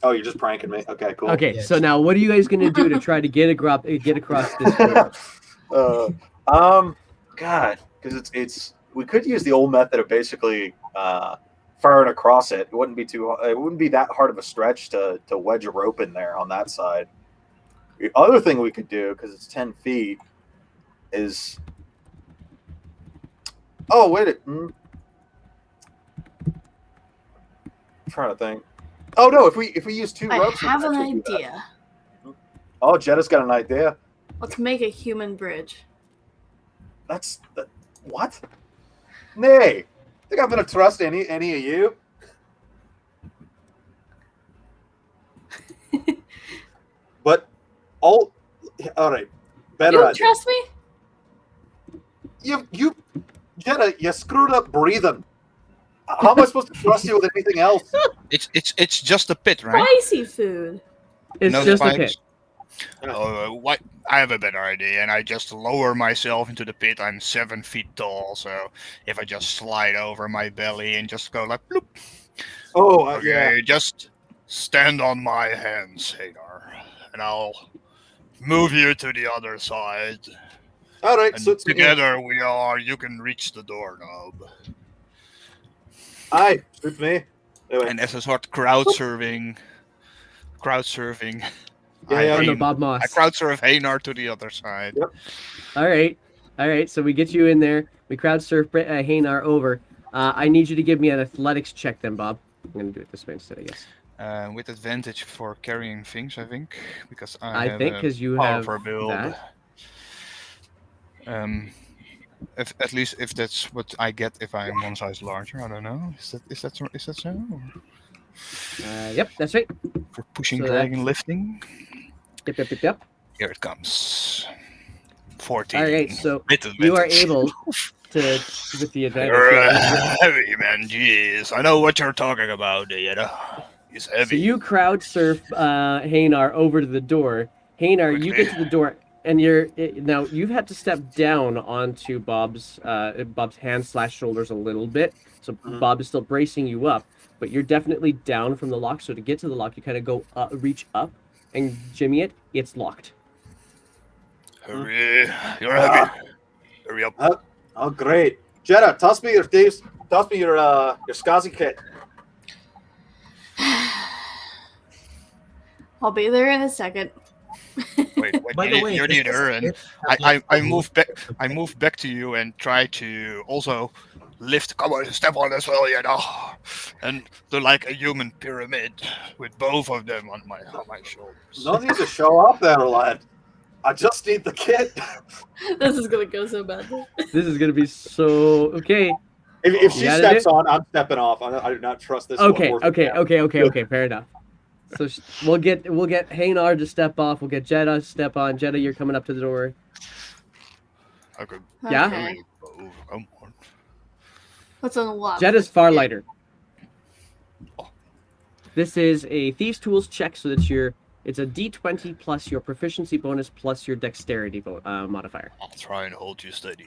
Oh, you're just pranking me. Okay, cool. Okay, Yeah, so now what are you guys going to do to try to get across this river? God, because it's we could use the old method of basically firing across it. It wouldn't be that hard of a stretch to wedge a rope in there on that side. The other thing we could do, because it's 10 feet, is I'm trying to think. Oh no, if we use two I ropes, we have can an actually do that. idea. Oh, Jetta's got an idea. Let's make a human bridge. What? Nay, think I'm gonna trust any of you? But all right. Better You idea. trust me? You Jetta, you screwed up breathing. How am I supposed to trust you with anything else? It's just a pit, right? Spicy food. It's No just a spikes? pit. What? I have a better idea, and I just lower myself into the pit. I'm 7 feet tall, so if I just slide over my belly and just go like, bloop. Oh, Okay, yeah. just stand on my hands, Hagar, and I'll move you to the other side. All right, And so together you can reach the doorknob. Aye, suits me. Anyway, And as a sort of crowd surfing, Yeah, I, yeah. Oh, no, aim- Bob Moss. I crowd surf Hanar to the other side. Yep. All right. So we get you in there. We crowd surf Haynar over. I need you to give me an athletics check, then, Bob. I'm gonna do it this way instead, I guess. With advantage for carrying things, I think, because I have think a because you have powerful build. that. If at least if that's what I get if I'm one size larger, I don't know. Is that so? Yep, that's right. For pushing, So dragging, that's- lifting. Yep. Here it comes. 14. All right, so Little you are advantage. able to, with the advantage. You're Yeah, heavy, man. Jeez, I know what you're talking about. He's so heavy. you crowd surf Hanar over to the door. Hanar, you Quickly. get to the door, and now you've had to step down onto Bob's hand/shoulders a little bit. So Mhm. Bob is still bracing you up, but you're definitely down from the lock. So to get to the lock, you kind of go reach up and jimmy it. It's locked. Hurry. You're heavy. Hurry up. Oh, great. Jeddah, toss me your thieves. Toss me your Skazi kit. I'll be there in a second. Wait, By the way, you're does neither, this and kit have, I move back. I move back to you and try to also lift. Come on, step on as well, and do like a human pyramid with both of them on my shoulders. No need to show up there, lad. I just need the kit. This is gonna go so badly. This is gonna be so okay. If she You gotta steps do- on, I'm stepping off. I do not trust this. Okay, one. okay. Fair enough. So we'll get Hanar to step off. We'll get Jeddah to step on. Jeddah, you're coming up to the door. Okay. Yeah? Okay. Oh, come on. What's on the lock? Jeddah's far lighter. This is a Thieves' Tools check, so that it's a D20 plus your proficiency bonus plus your dexterity modifier. I'll try and hold you steady.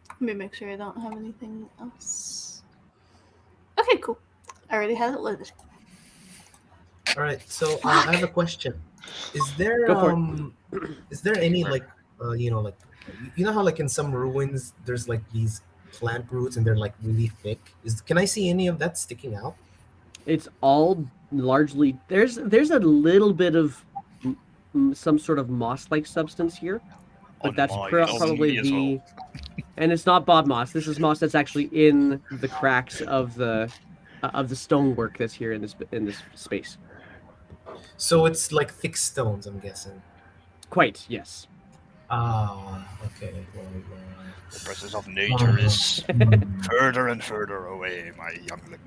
Let me make sure I don't have anything else. Okay, cool. I already had it loaded. All right, so I have a question. Is there Go for is there any like like how like in some ruins there's like these plant roots and they're like really thick? Can I see any of that sticking out? It's all largely there's a little bit of some sort of moss-like substance here, but that's probably the. And it's not Bob moss. This is moss that's actually in the cracks of the stonework that's here in this space. So it's like thick stones, I'm guessing. Quite, yes. Ah, okay. The presence of nature is further and further away, my youngling.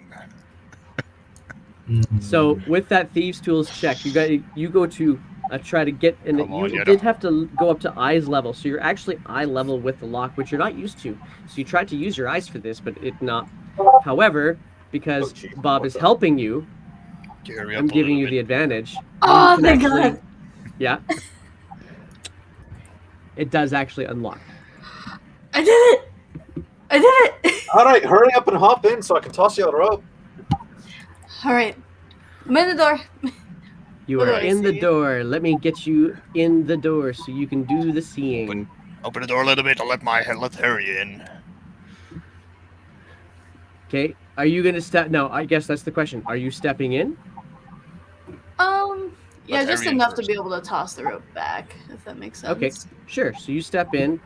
So with that Thieves' Tools check, you go to try to get, and you did have to go up to eyes level, so you're actually eye level with the lock, which you're not used to. So you tried to use your eyes for this, but it not. However, because Bob is helping you, I'm giving you the advantage. Oh, thank God! Yeah. It does actually unlock. I did it! All right, hurry up and hop in so I can toss you a rope. All right, I'm in the door. You What are do I in the see? door. Let me get you in the door so you can do the seeing. Open the door a little bit and let Harry in. Okay. Are you gonna step? No, I guess that's the question. Are you stepping in? Yeah, Let just Harry in enough to first. be able to toss the rope back, if that makes sense. Okay, sure. So you step in,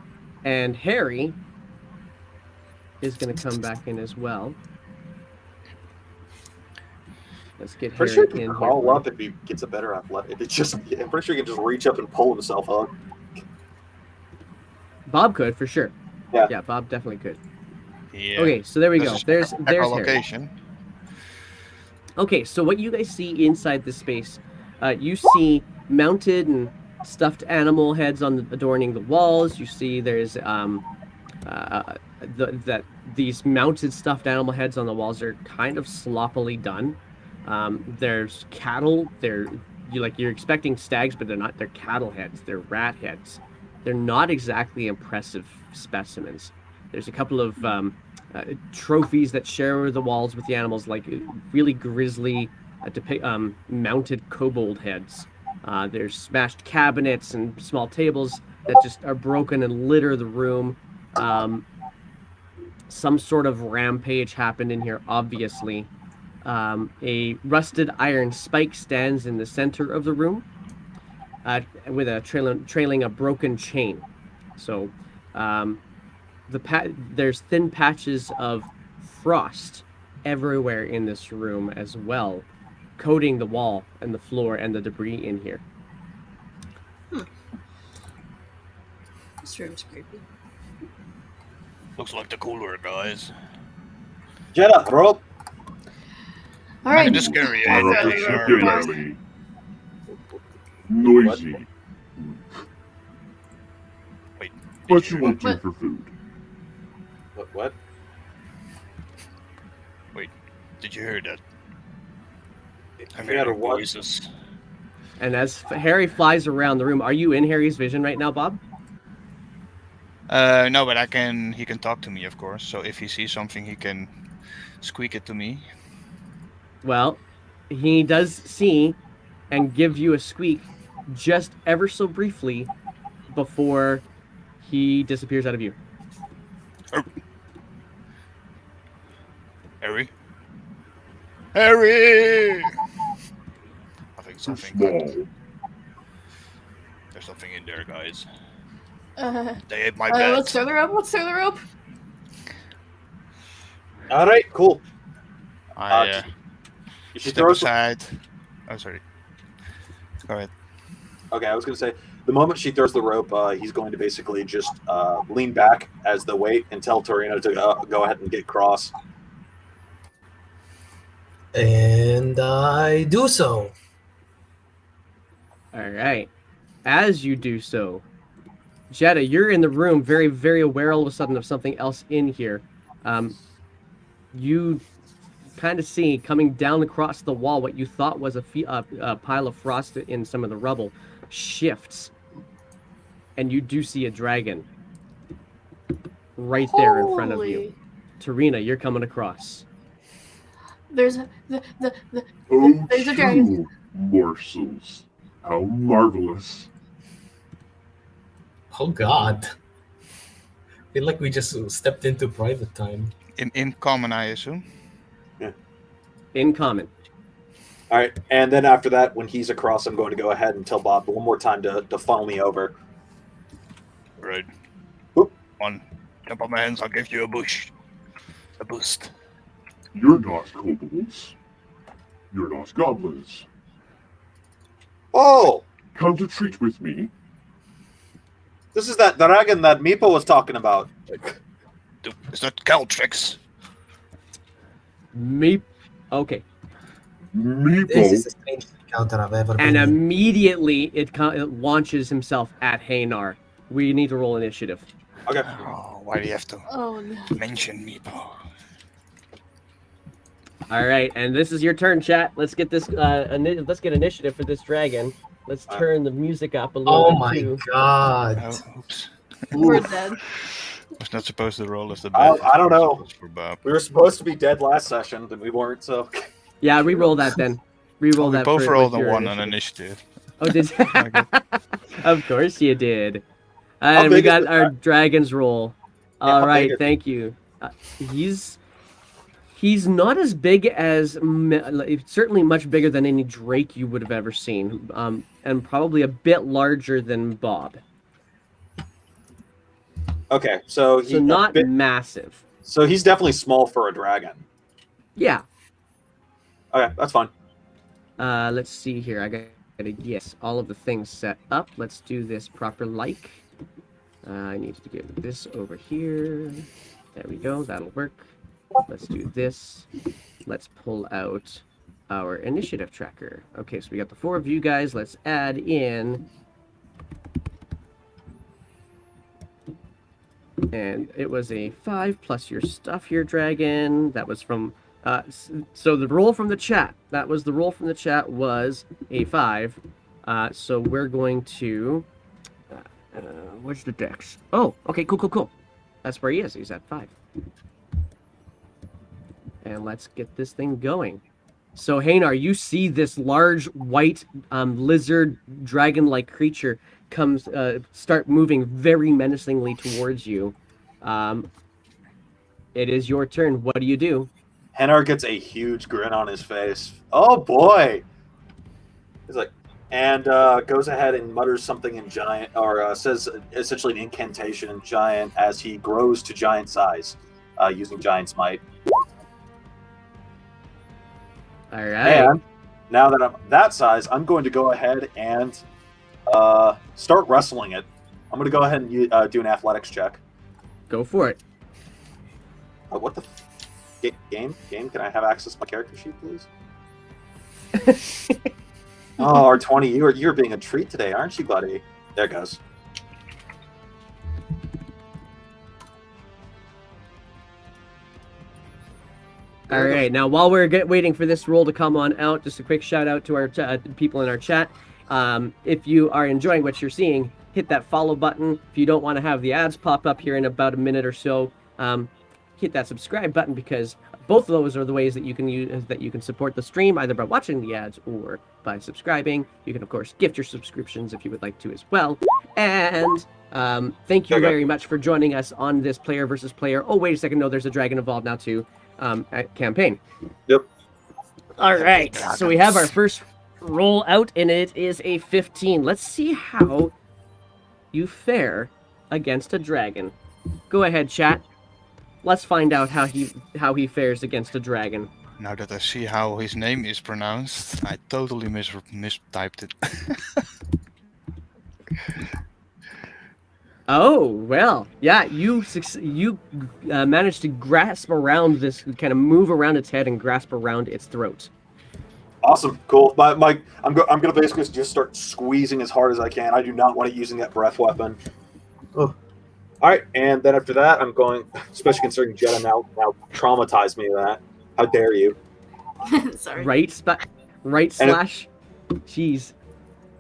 and Harry is gonna come back in as well. Let's get Pretty Harry sure he in can here. crawl up if he gets a better athletic. I'm pretty sure he can just reach up and pull himself up. Bob could for sure. Yeah. Yeah, Bob definitely could. Yeah. Okay, so there we go. There's Harry. Echolocation. Okay, so what you guys see inside this space, you see mounted and stuffed animal heads adorning the walls. You see there's these mounted stuffed animal heads on the walls are kind of sloppily done. There's cattle. You're expecting stags, but they're not. They're cattle heads. They're rat heads. They're not exactly impressive specimens. There's a couple of trophies that share the walls with the animals, like really grisly mounted kobold heads. There's smashed cabinets and small tables that just are broken and litter the room. Some sort of rampage happened in here, obviously. A rusted iron spike stands in the center of the room with a trailing a broken chain. So there's thin patches of frost everywhere in this room as well, coating the wall and the floor and the debris in here. This room's creepy. Looks like the cooler, guys. Jetta, rope. All I right. can just carry you in I'll there. go Sure. to the Alley. Noisy. Wait. What you want to What? for food? What? Did you hear that? I'm Yeah, hearing what? voices. And as Harry flies around the room, are you in Harry's vision right now, Bob? No, but he can talk to me, of course. So if he sees something, he can squeak it to me. Well, he does see and give you a squeak just ever so briefly before he disappears out of view. Harry? Harry! I think Too something small. There's something in there, guys. Uh, They ate my bed. let's throw the rope. Let's throw the rope. All right, cool. I She step throws. aside. Oh, sorry. Go ahead. Okay, I was gonna say the moment she throws the rope, he's going to basically just lean back as the weight and tell Torino to go ahead and get cross. And I do so. All right. As you do so, Jetta, you're in the room, very, very aware all of a sudden of something else in here. You kind of see coming down across the wall what you thought was a pile of frost in some of the rubble shifts, and you do see a dragon right there in front of you. Tarina, you're coming across. There's the Oh, There's a dragon. true morsels. How marvelous. Oh God. I feel like we just stepped into private time. In common, I assume. In common. All right, and then after that, when he's across, I'm going to go ahead and tell Bob one more time to funnel me over. Right. Whoop. One. Jump on my hands, I'll give you a boost. A boost. You're not kobolds. You're not goblins. Oh, Come to treat with me. this is that dragon that Meepo was talking about. Dude, it's not Caltrix. Meep. Okay. This Meepo. is the strangest encounter I've ever And been in. immediately it launches himself at Haynar. We need to roll initiative. Okay. Oh, why do you have to Oh no. mention me, Paul? All right, and this is your turn, chat. Let's get this. Let's get initiative for this dragon. Let's turn the music up a little Oh bit my too. God. Oh, oops. We're dead. I was not supposed to roll as the bad. I don't know. For Bob. We were supposed to be dead last session, but we weren't, so... Yeah, re-roll that then. Re-roll We that. both for, rolled with a your 1 on initiative. initiative. Oh, did you? Of course you did. How And we big is got the our dragon's roll. how All big right, is thank you. He's not as big as certainly much bigger than any drake you would have ever seen, and probably a bit larger than Bob. Okay, so So not massive. So he's definitely small for a dragon. Yeah. Okay, that's fine. Let's see here. I gotta guess all of the things set up. Let's do this proper like. I need to get this over here. There we go. That'll work. Let's do this. Let's pull out our initiative tracker. Okay, so we got the 4 of you guys. Let's add in. And it was a 5 plus your stuff here, dragon. That was from. So the roll from the chat. That was the roll from the chat was a 5. So we're going to. Where's the dex? Oh, okay, cool. That's where he is. He's at 5. And let's get this thing going. So, Haynar, you see this large white lizard dragon-like creature comes start moving very menacingly towards you. It is your turn. What do you do? Henar gets a huge grin on his face. Oh boy! He's like, and goes ahead and mutters something in giant, or says essentially an incantation in giant as he grows to giant size, using giant's might. All right. And now that I'm that size, I'm going to go ahead and start wrestling it. I'm gonna go ahead and do an athletics check. Go for it. What the game? Can I have access to my character sheet, please? Oh, R20, you're being a treat today, aren't you, buddy? There it goes. All right, now while we're waiting for this roll to come on out, just a quick shout out to our people in our chat. If you are enjoying what you're seeing, hit that follow button. If you don't want to have the ads pop up here in about a minute or so, hit that subscribe button, because both of those are the ways that you can support the stream, either by watching the ads or by subscribing. You can of course gift your subscriptions if you would like to as well. And thank you very much for joining us on this player versus player. Oh, wait a second, no, there's a dragon involved now too. Campaign. Yep. All right, so we have our first roll out, and it is a 15. Let's see how you fare against a dragon. Go ahead, chat. Let's find out how he fares against a dragon. Now that I see how his name is pronounced, I totally mistyped it. Oh, well, yeah, you managed to grasp around this, kind of move around its head and grasp around its throat. Awesome, cool. I'm gonna basically just start squeezing as hard as I can. I do not want it using that breath weapon. Oh. All right, and then after that, I'm going. Especially considering Jetta now traumatized me with that. How dare you? Sorry. Right slash. Jeez.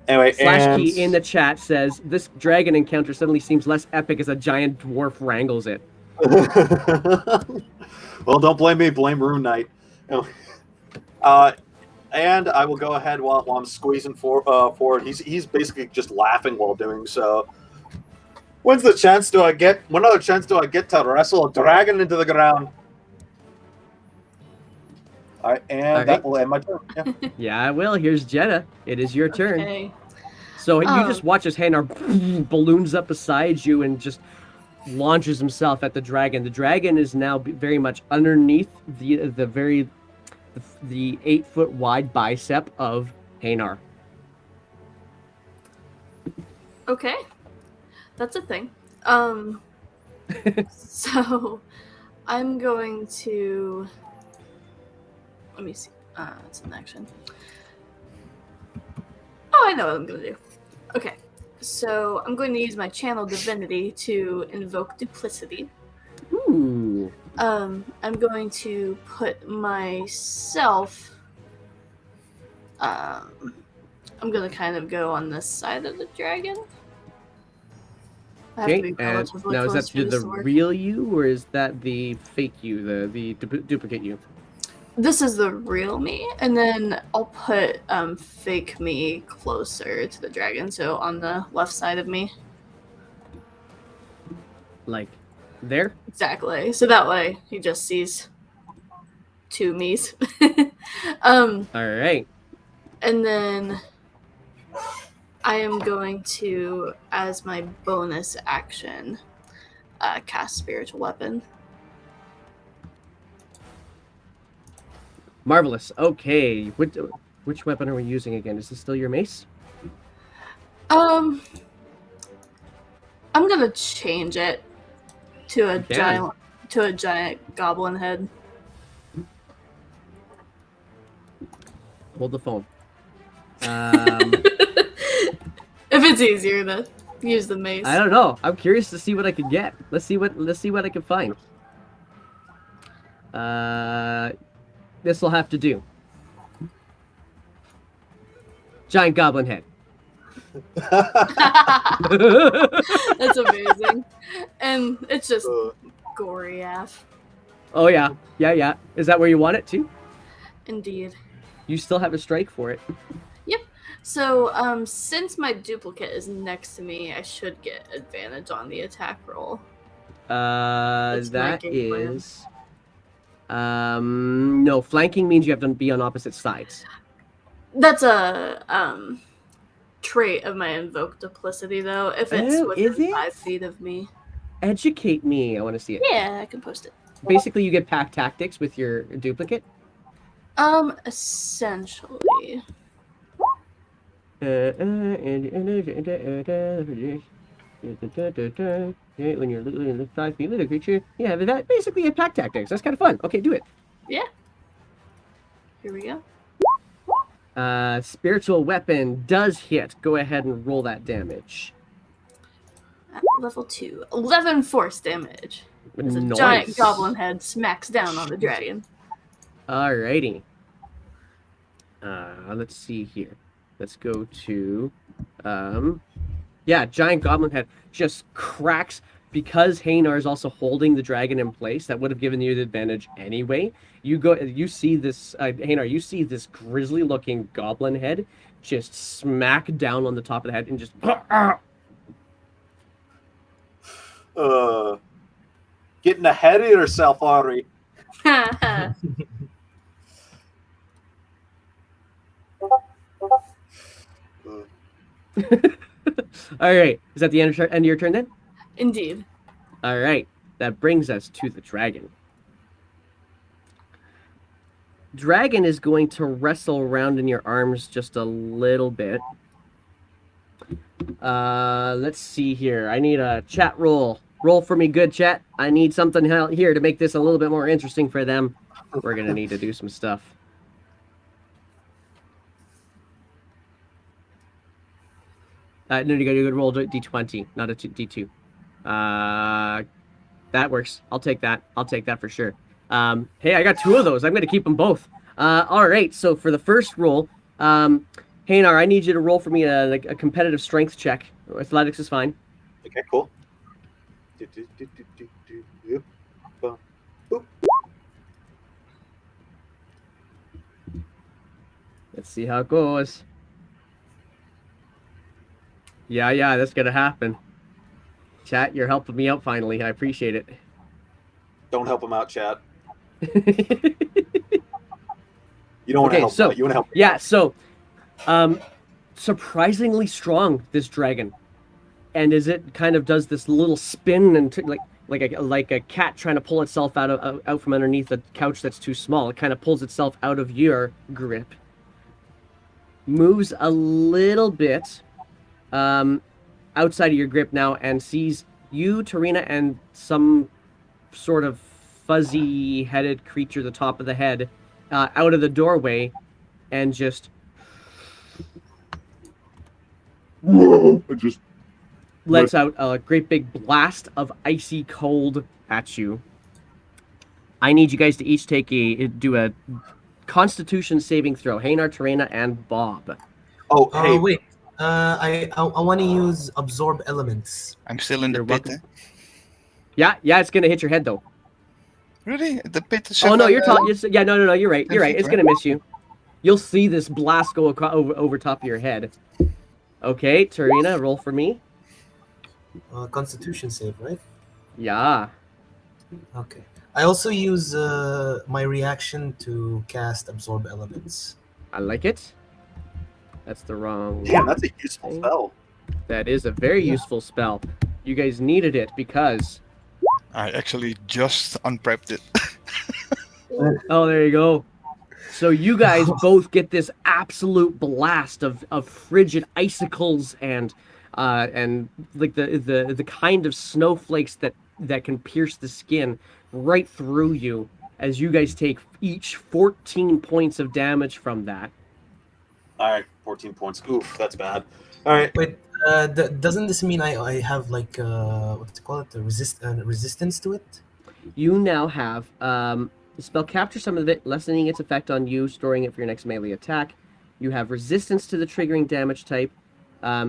Anyway, Slash key in the chat says, this dragon encounter suddenly seems less epic as a giant dwarf wrangles it. Well, don't blame me. Blame Rune Knight. And I will go ahead while I'm squeezing forward. He's basically just laughing while doing so. What other chance do I get to wrestle a dragon into the ground? All right, and that will end my turn. Yeah. Yeah, well, here's Jetta. It is your turn. Okay. So you just watch his hand balloons up beside you and just launches himself at the dragon. The dragon is now very much underneath the 8-foot wide bicep of Hanar. Okay. That's a thing. So I'm going to, let me see. It's an action. Oh, I know what I'm going to do. Okay. So I'm going to use my channel divinity to invoke duplicity. Ooh. I'm going to put myself, I'm going to kind of go on this side of the dragon. Okay, and now is that the real you, or is that the fake you, the duplicate you? This is the real me, and then I'll put fake me closer to the dragon, so on the left side of me. Like there? Exactly. So that way he just sees two me's. All right. And then I am going to, as my bonus action, cast Spiritual Weapon. Marvelous. Okay. Which weapon are we using again? Is this still your mace? I'm gonna change it to a giant goblin head. Hold the phone. If it's easier to use the mace. I don't know. I'm curious to see what I could get. Let's see what I can find. This will have to do. Giant goblin head. That's amazing. And it's just gory AF. Oh yeah. Yeah. Is that where you want it to? Indeed. You still have a strike for it. Yep. So, since my duplicate is next to me, I should get advantage on the attack roll. That is... no, flanking means you have to be on opposite sides. That's a, trait of my invoke duplicity, though, if it's within 5 feet of me. Educate me. I want to see it. Yeah, I can post it. Basically, you get pack tactics with your duplicate. Essentially. Okay, when you're literally 5 feet with a creature, yeah, but that basically attack tactics. That's kind of fun. Okay, do it. Yeah. Here we go. Spiritual weapon does hit. Go ahead and roll that damage. At level 2. 11 force damage. As a Nice. giant goblin head smacks down on the dragon. Alrighty. Let's see here. Let's go to, giant goblin head just cracks because Hanar is also holding the dragon in place. That would have given you the advantage anyway. You see this, Hanar, you see this grisly-looking goblin head just smack down on the top of the head and just. Getting ahead of yourself, Audrey. All right. Is that the end of your turn then? Indeed. All right. That brings us to the dragon. Dragon is going to wrestle around in your arms just a little bit. Let's see here. I need a chat roll. Roll for me, good chat. I need something here to make this a little bit more interesting for them. We're going to need to do some stuff. No, you got to roll d20, not a d2. That works. I'll take that. I'll take that for sure. Hey, I got 2 of those. I'm going to keep them both. All right, so for the first roll, Hanar, I need you to roll for me a competitive strength check. Athletics is fine. Okay, cool. Let's see how it goes. Yeah, that's going to happen. Chat, you're helping me out finally. I appreciate it. Don't help him out, chat. You don't want to help him out. You want to help him. Yeah, so surprisingly strong, this dragon. And as it kind of does this little spin and like a cat trying to pull itself out from underneath a couch that's too small, it kind of pulls itself out of your grip. Moves a little bit outside of your grip now and sees you, Tarina, and some sort of fuzzy-headed creature, the top of the head, out of the doorway, and just lets out a great big blast of icy cold at you. I need you guys to each do a Constitution saving throw. Hanar, Tarina, and Bob. Oh, hey, wait. I want to use absorb elements. I'm still in the You're pit. welcome. Yeah, it's gonna hit your head though. Really? The pit is. Oh no, you're talking. Yeah, no, you're right. You're right. It's gonna miss you. You'll see this blast go over top of your head. Okay, Tarina, roll for me. Constitution save, right? Yeah. Okay. I also use my reaction to cast absorb elements. I like it. That's the wrong. damn, that's a useful spell. That is a very useful spell. You guys needed it because. I actually just unprepped it. Oh, there you go. So you guys both get this absolute blast of frigid icicles and like the kind of snowflakes that can pierce the skin right through you as you guys take each 14 points of damage from that. All right, 14 points. Oof, that's bad. All right. Wait, doesn't this mean I have like what's it called? Resistance to it? You now have the spell capture some of it, lessening its effect on you, storing it for your next melee attack. You have resistance to the triggering damage type,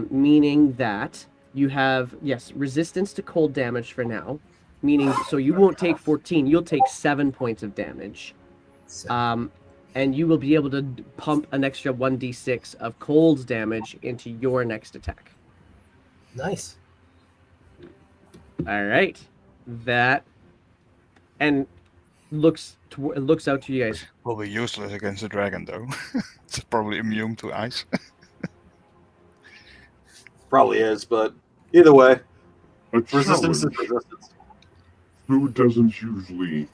meaning that you have resistance to cold damage for now, meaning so you won't take 14, you'll take 7 points of damage. And you will be able to pump an extra 1d6 of cold damage into your next attack. Nice. All right, that and looks out to you guys. Will be useless against the dragon, though. It's probably immune to ice. Probably is, but either way, A resistance is challenge. resistance. Who doesn't usually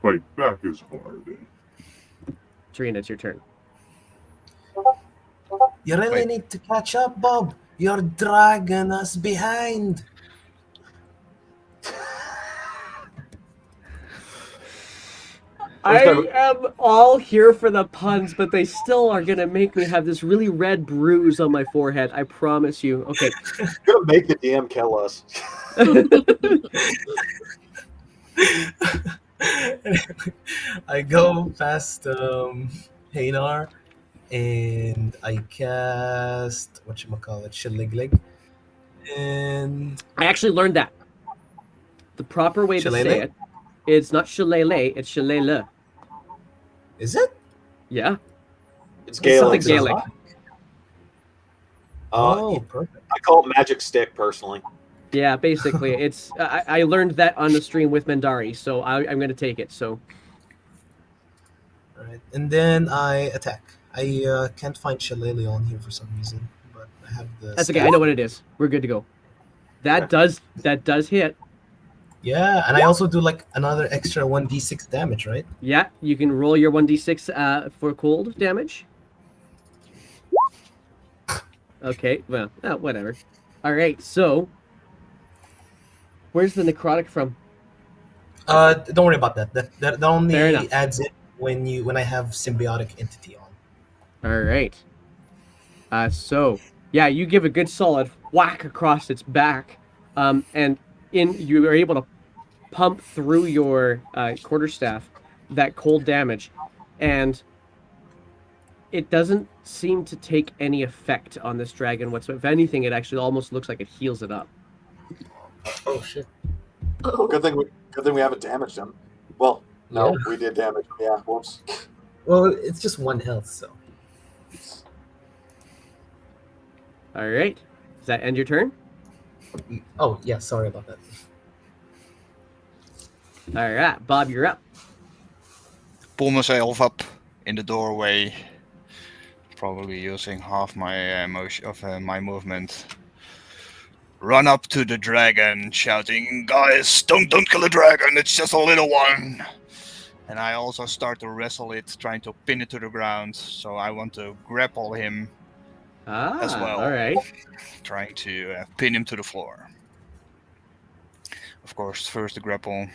fight back as hard? Tarina, it's your turn. You really need to catch up, Bob. You're dragging us behind. I am all here for the puns, but they still are gonna make me have this really red bruise on my forehead. I promise you. Okay. You're gonna make the DM kill us. I go past Hanar and I cast whatchamacallit, Shaliglig. And I actually learned that. The proper way to say Shillelagh? it, it's not shillelagh, it's shillelagh. is it? Yeah. It's It's Gaelic. something Gaelic. Oh, perfect. I call it magic stick personally. Yeah, basically, it's. I learned that on the stream with Mendari, so I'm gonna take it. So All right, and then I attack. I can't find Shillelagh on here for some reason, but I have the. that's okay. I know what it is. We're good to go. That does hit. Yeah, and I also do like another extra 1d6 damage, right? Yeah, you can roll your 1d6 for cold damage. Okay, well, whatever. All right, so where's the necrotic from? Don't worry about that. That only Fair enough. adds it when I have symbiotic entity on. All right. So yeah, you give a good solid whack across its back, and you are able to pump through your quarterstaff that cold damage, and it doesn't seem to take any effect on this dragon whatsoever. If anything, it actually almost looks like it heals it up. Oh shit! Oh. Good thing we haven't damaged him. Well, no, Yeah. we did damage. Yeah, whoops. Well, it's just 1 health, so. All right. Does that end your turn? Oh yeah, sorry about that. All right, Bob, you're up. Pull myself up in the doorway, probably using half my my movement. Run up to the dragon, shouting, "Guys, don't kill the dragon! It's just a little one!" And I also start to wrestle it, trying to pin it to the ground. So I want to grapple him as well. All right. Trying to pin him to the floor. Of course, first the grapple.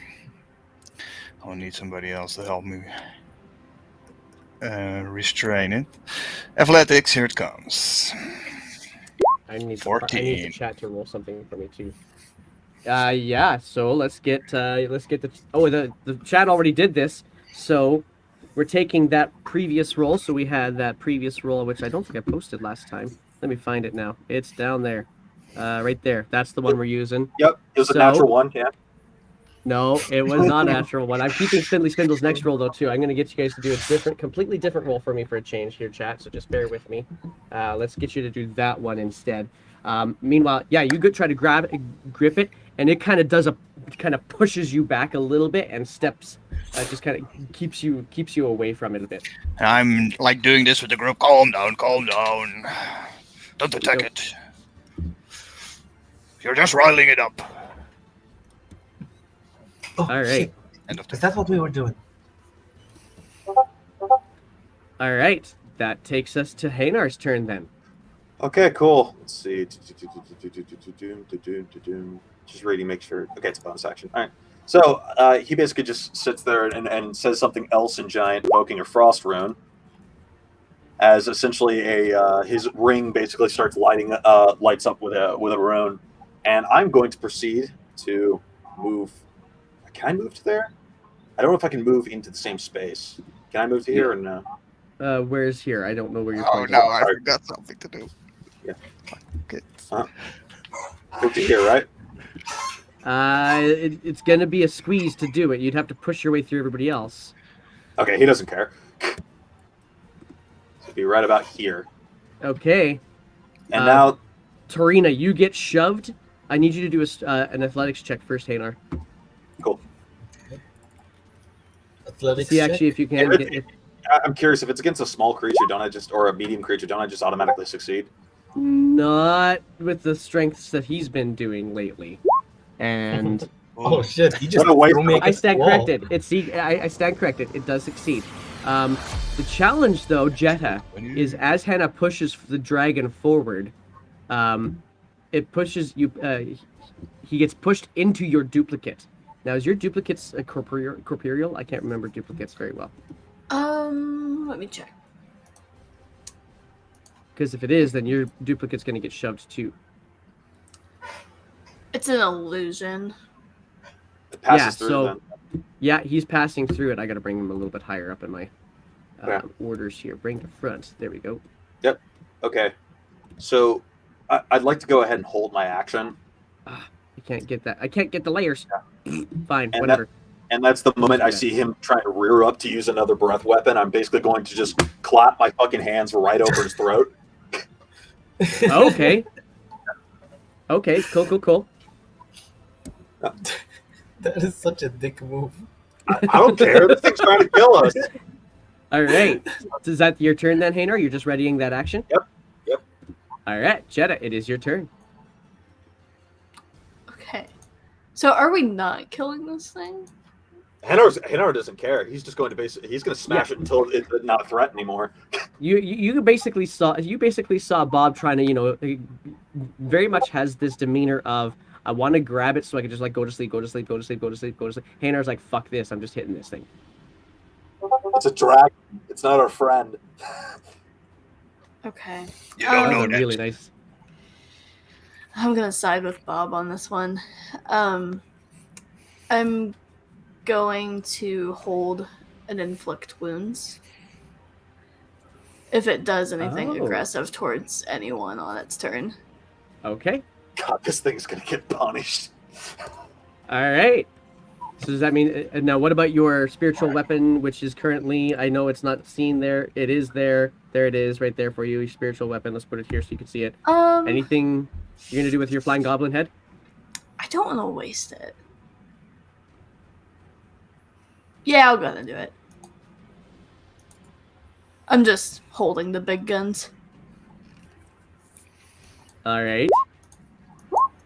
I'll need somebody else to help me restrain it. Athletics, here it comes. I need 14. the chat to roll something for me too. Yeah. So let's get the chat already did this. So we're taking that previous roll. So we had that previous roll, which I don't think I posted last time. Let me find it now. It's down there, right there. That's the one we're using. Yep, it was a natural one. Yeah. No, it was not a natural one. I'm keeping Spindly Spindle's next roll though too. I'm gonna get you guys to do a completely different roll for me for a change here, chat. So just bear with me. Let's get you to do that one instead. Meanwhile, yeah, you could try to grip it, and it kind of pushes you back a little bit and steps, just kind of keeps you away from it a bit. And I'm like doing this with the group. Calm down. Don't attack Nope. it. You're just riling it up. Oh, All right. shit. End of Is turn. that what we were doing? All right, that takes us to Hainar's turn then. Okay, cool. Let's see. Just reading, make sure. Okay, it's a bonus action. All right. So he basically just sits there and says something else in giant, invoking a frost rune. As essentially his ring basically starts lights up with a rune, and I'm going to proceed to move. Can I move to there? I don't know if I can move into the same space. Can I move to here or no? Where's here? I don't know where you're Oh pointing. no, I forgot something to do. Yeah. Okay. Move to here, right? It's gonna be a squeeze to do it. You'd have to push your way through everybody else. Okay, he doesn't care. So be right about here. Okay. And now, Torina, you get shoved. I need you to do an athletics check first, Hanar. cool. Athletics See check? actually if you can Yeah, get it. I'm curious if it's against a small creature, or a medium creature, don't I just automatically succeed? Not with the strengths that he's been doing lately. And Oh shit! You just What a waste threw me of- I against stand the wall. corrected. I stand corrected. It does succeed. The challenge, though, Jetta, is as Hannah pushes the dragon forward, it pushes you. He gets pushed into your duplicate. Now, is your duplicates a corporeal? I can't remember duplicates very well. Let me check. Because if it is, then your duplicate's going to get shoved too. It's an illusion. It passes through so then. yeah, he's passing through it. I got to bring him a little bit higher up in my orders here. Bring to front. There we go. Yep. Okay. So I'd like to go ahead and hold my action. I can't get that. I can't get the layers. Fine, And whatever. And that's the moment I see him trying to rear up to use another breath weapon. I'm basically going to just clap my fucking hands right over his throat. Okay. Okay, cool. That is such a dick move. I don't care. This thing's trying to kill us. All right. So is that your turn then, Hanar? You're just readying that action? Yep. All right, Jeddah, it is your turn. Okay. So are we not killing this thing? Hanar doesn't care. He's just going to he's going to smash it until it's not a threat anymore. You basically saw Bob trying to, he very much has this demeanor of, I want to grab it so I can just like go to sleep. Hanar's like, fuck this, I'm just hitting this thing. It's a dragon. It's not our friend. Okay. You don't know That's that. really nice. I'm gonna side with Bob on this one. I'm going to hold and inflict wounds if it does anything aggressive towards anyone on its turn. Okay. God, this thing's going to get punished. All right. So does that mean now? What about your spiritual weapon, which is currently? I know it's not seen there. It is there. There it is, right there for you. Your spiritual weapon. Let's put it here so you can see it. Anything you're gonna do with your flying goblin head? I don't want to waste it. Yeah, I'll go ahead and do it. I'm just holding the big guns. All right.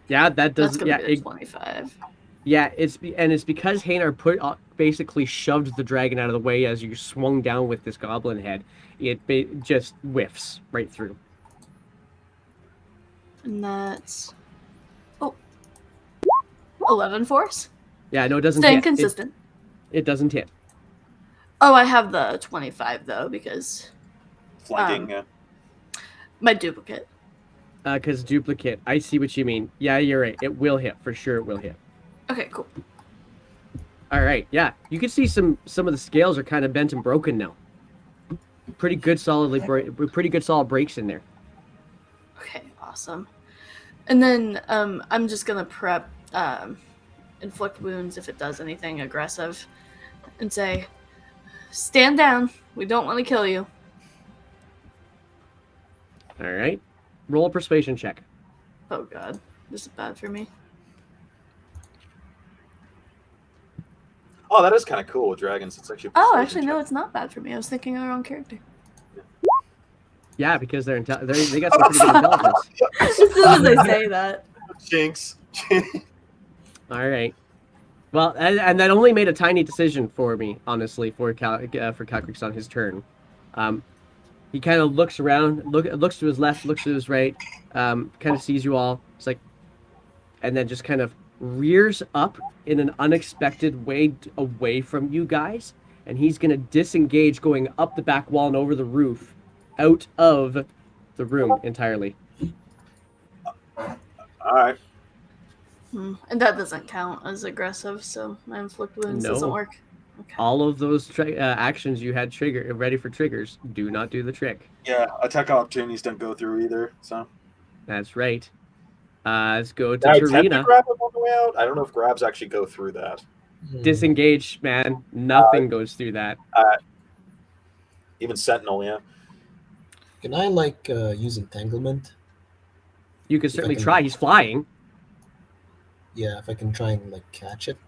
Yeah, that does. That's gonna Yeah, be a 25. yeah. It's because Hanar basically shoved the dragon out of the way as you swung down with this goblin head. It just whiffs right through. And that's 11 force. Yeah, no, it doesn't Staying hit. consistent. It doesn't hit. Oh, I have the 25 though because Flanking. my duplicate. Because duplicate. I see what you mean. Yeah, you're right. It will hit for sure. It will hit. Okay, cool. All right. Yeah, you can see some of the scales are kind of bent and broken now. Pretty good, solid breaks in there. Okay, awesome. And then I'm just gonna prep inflict wounds if it does anything aggressive, and say, "Stand down. We don't want to kill you." All right. Roll a persuasion check. Oh god, this is bad for me. Oh, that is kind of cool with dragons. It's actually. Oh, persuasion actually, no, check. it's not bad for me. I was thinking of the wrong character. Yeah, because they got some pretty good intelligence. As soon as I say that. Jinx. All right. Well, and that only made a tiny decision for me, honestly, for Calcrix on his turn. He kind of looks around, looks to his left, looks to his right, kind of sees you all. It's like, and then just kind of rears up in an unexpected way away from you guys, and he's gonna disengage, going up the back wall and over the roof, out of the room entirely. All right. And that doesn't count as aggressive, so my inflict wounds doesn't No. work. Okay. All of those actions you had ready for triggers do not do the trick. Yeah, attack opportunities don't go through either. So. That's right. Let's go to I attempt to Tarina. grab him on the way out. I don't know if grabs actually go through that. Disengage, man. Nothing goes through that. Even Sentinel, yeah. Can I use entanglement? You could certainly try. He's flying. Yeah, if I can try and catch it.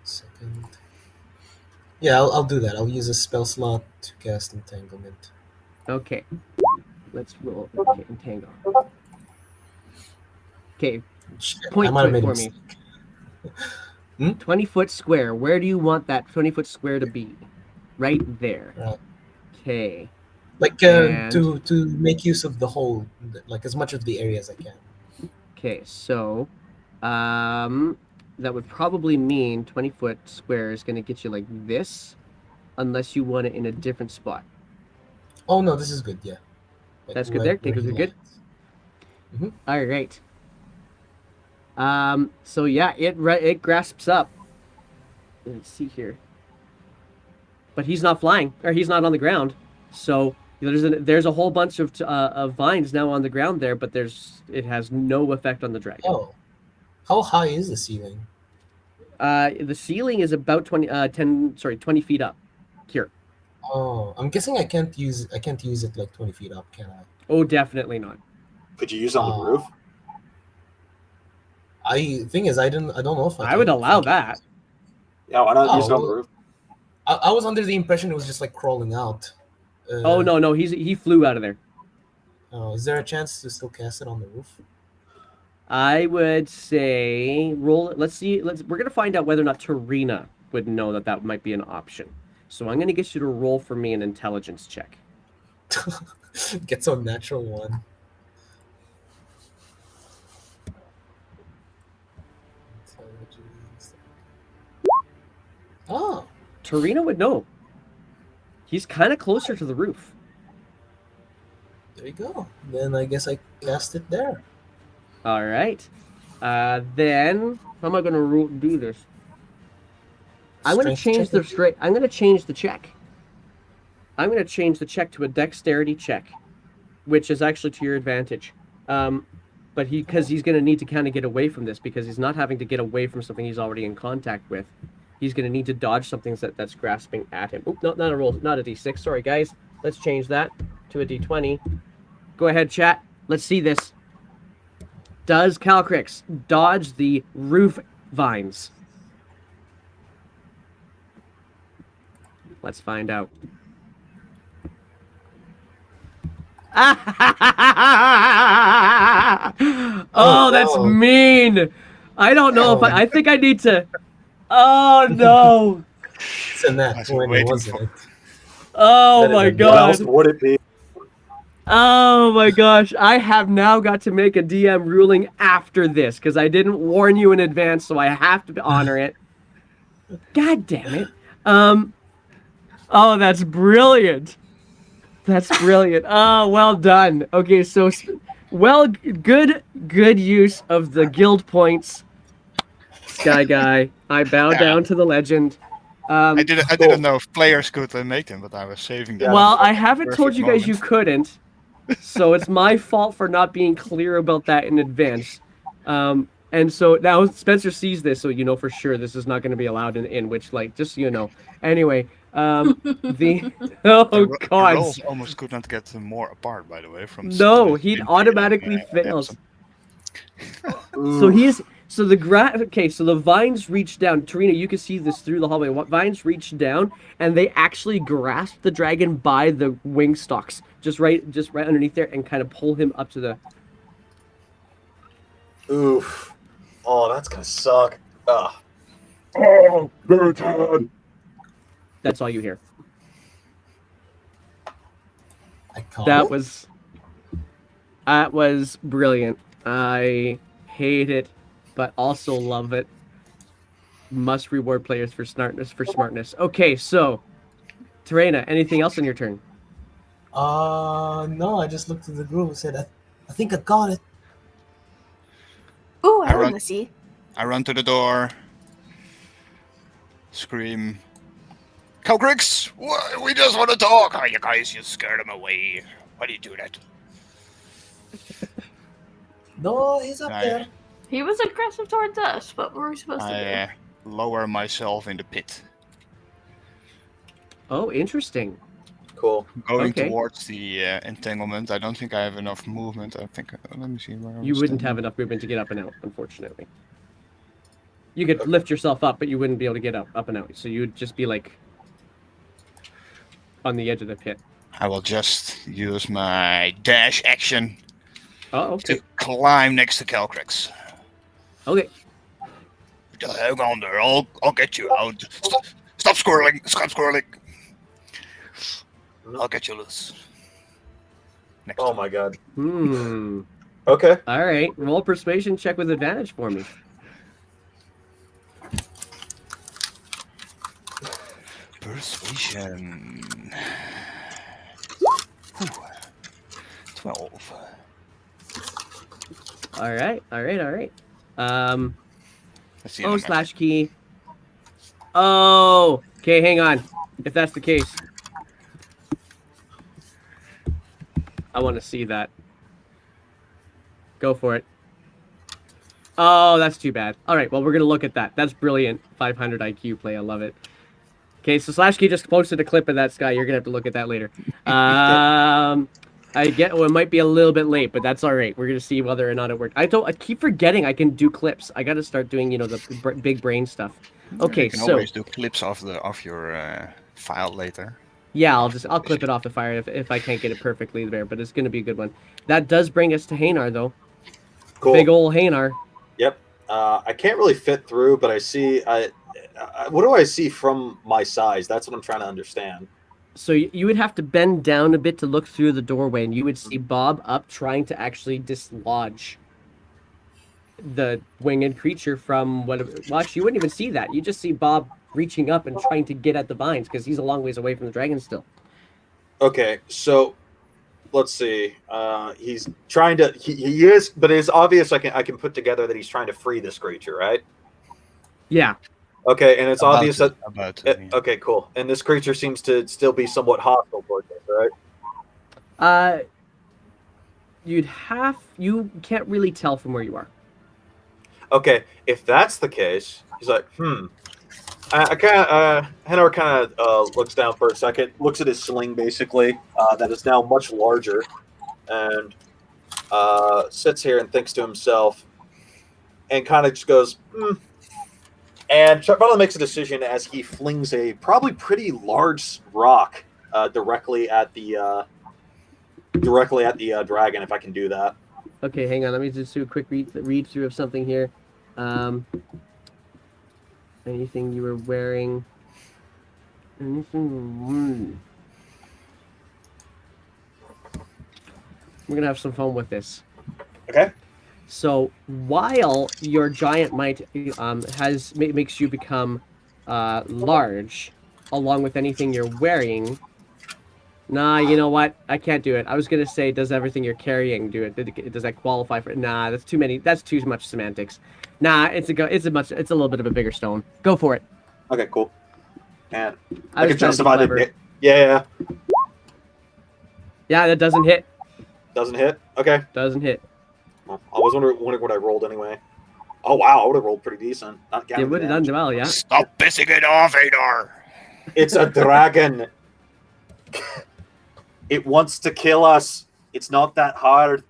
Second. Yeah, I'll do that. I'll use a spell slot to cast entanglement. Okay. Let's roll. Okay, entangle. Okay, Shit, I point might to have it made a for me. mistake. 20-foot square. Where do you want that 20-foot square to be? Right there. Right. Okay. Like And- to make use of the whole, like as much of the area as I can. Okay, so that would probably mean 20-foot square is going to get you like this, unless you want it in a different spot. Oh no, this is good. Yeah. Like That's good there? Okay, where he good. lands. All right. So yeah, it grasps up. Let's see here. But he's not flying, or he's not on the ground. So there's a whole bunch of vines now on the ground there, but it has no effect on the dragon. Oh, how high is the ceiling? The ceiling is about 20 feet up. Here. Oh, I'm guessing I can't use it like 20 feet up, can I? Oh, definitely not. Could you use it on the roof? Thing is, I don't know if I would allow that. Yeah, why not Oh, use it on the well, roof? I was under the impression it was just like crawling out. Oh no, he flew out of there. Oh, is there a chance to still cast it on the roof? I would say roll. Let's see. We're gonna find out whether or not Tarina would know that might be an option. So I'm gonna get you to roll for me an intelligence check. Get some natural one. Oh, Tarina would know. He's kind of closer to the roof. there you go. Then I guess I cast it there. All right. Then how am I gonna do this? I'm gonna change the straight. I'm gonna change the check. I'm gonna change the check to a dexterity check, which is actually to your advantage. But because he's gonna need to kind of get away from this, because he's not having to get away from something he's already in contact with. He's gonna need to dodge something that's grasping at him. Oh, no, not a roll, not a d6. Sorry, guys. Let's change that to a d20. Go ahead, chat. Let's see this. Does Calcrix dodge the roof vines? Let's find out. Oh, that's no. mean. I don't know if I think I need to. Oh no. It's a nat was 20, waiting wasn't for- it? Oh my What else god. would it be? Oh my gosh. I have now got to make a DM ruling after this because I didn't warn you in advance, so I have to honor it. God damn it. Oh, that's brilliant. That's brilliant. Oh, well done. Okay, so good use of the guild points. Sky Guy. I bow Yeah. down to the legend. I didn't know if players could make them, but I was saving them. Well, for I the haven't told perfect you guys you moment. couldn't, so it's my fault for not being clear about that in advance. And so now Spencer sees this, so you know for sure this is not going to be allowed in which, like, just so you know. Anyway, the The god, rolls almost could not get them more apart, by the way. From no, he'd automatically fails. So so the vines reach down. Tarina, you can see this through the hallway. Vines reach down and they actually grasp the dragon by the wing stalks, just right underneath there, and kind of pull him up to the. Oof. Oh, that's gonna suck. Ugh. Oh, Veritad! That's all you hear. I caught That it. was brilliant. I hate it, but also love it. Must reward players for smartness. Okay, so Tarina, anything else on your turn? No, I just looked at the group and said, I think I got it. Ooh, I I want run- to see. I run to the door, scream, Calcrix, we just want to talk. Oh, you guys, you scared him away. Why do you do that? No, he's up Nice. there. He was aggressive towards us. What were we supposed to do? I lower myself in the pit, Oh, interesting. Cool. going Okay. towards the entanglement. I don't think I have enough movement. I think. Let me see where I You was wouldn't standing. have enough movement to get up and out, unfortunately. You could lift yourself up, but you wouldn't be able to get up and out. So you'd just be like on the edge of the pit. I will just use my dash action Oh, okay. to climb next to Calcrix. Okay. Hang on there, I'll get you out. Stop squirreling, stop squirreling. I'll get you loose. next Oh to my him. god. Hmm. Okay. All right. Roll persuasion check with advantage for me. Persuasion. Whew. 12. All right. Let's see. Oh, slash key. Oh. Okay, hang on. If that's the case, I want to see that. Go for it. Oh, that's too bad. All right, well, we're going to look at that. That's brilliant. 500 IQ play. I love it. Okay, so Slash Key just posted a clip of that Sky. You're going to have to look at that later. I get, well, it might be a little bit late, but that's all right. We're going to see whether or not it worked. I keep forgetting I can do clips. I got to start doing, the big brain stuff. Okay, you can so always do clips of your file later. yeah, I'll clip it off the fire if I can't get it perfectly there, but it's going to be a good one. That does bring us to Hanar, though. Cool. Big ol' Hanar. Yep. I can't really fit through, but I see. What do I see from my size? That's what I'm trying to understand. So you would have to bend down a bit to look through the doorway, and you would see Bob up trying to actually dislodge the winged creature from what. Well, actually, you wouldn't even see that. You just see Bob reaching up and trying to get at the vines because he's a long ways away from the dragon still. Okay, so let's see. He's trying to. He is, but it's obvious. I can put together that he's trying to free this creature, right? Yeah. Okay, and it's obvious that. Yeah. Okay, cool. And this creature seems to still be somewhat hostile towards us, right? You can't really tell from where you are. Okay, if that's the case, he's like, Henor kind of looks down for a second, looks at his sling basically, that is now much larger, and sits here and thinks to himself, and kind of just goes, and finally makes a decision as he flings a probably pretty large rock directly at the dragon, if I can do that. Okay, hang on. Let me just do a quick read through of something here. Anything you were wearing? Anything? We're gonna have some fun with this. Okay. So while your giant might makes you become large, along with anything you're wearing. Nah, you know what? I can't do it. I was gonna say, does everything you're carrying do it? Does that qualify for it? Nah, that's too many. That's too much semantics. Nah, it's a little bit of a bigger stone. Go for it. Okay, cool. And I can justify the. Yeah. Yeah, that doesn't hit. Doesn't hit. Okay. Doesn't hit. Well, I was wondering what I rolled anyway. Oh wow, I would have rolled pretty decent. Not It would have done well, yeah. Stop pissing it off, Adar. It's a dragon. It wants to kill us. It's not that hard.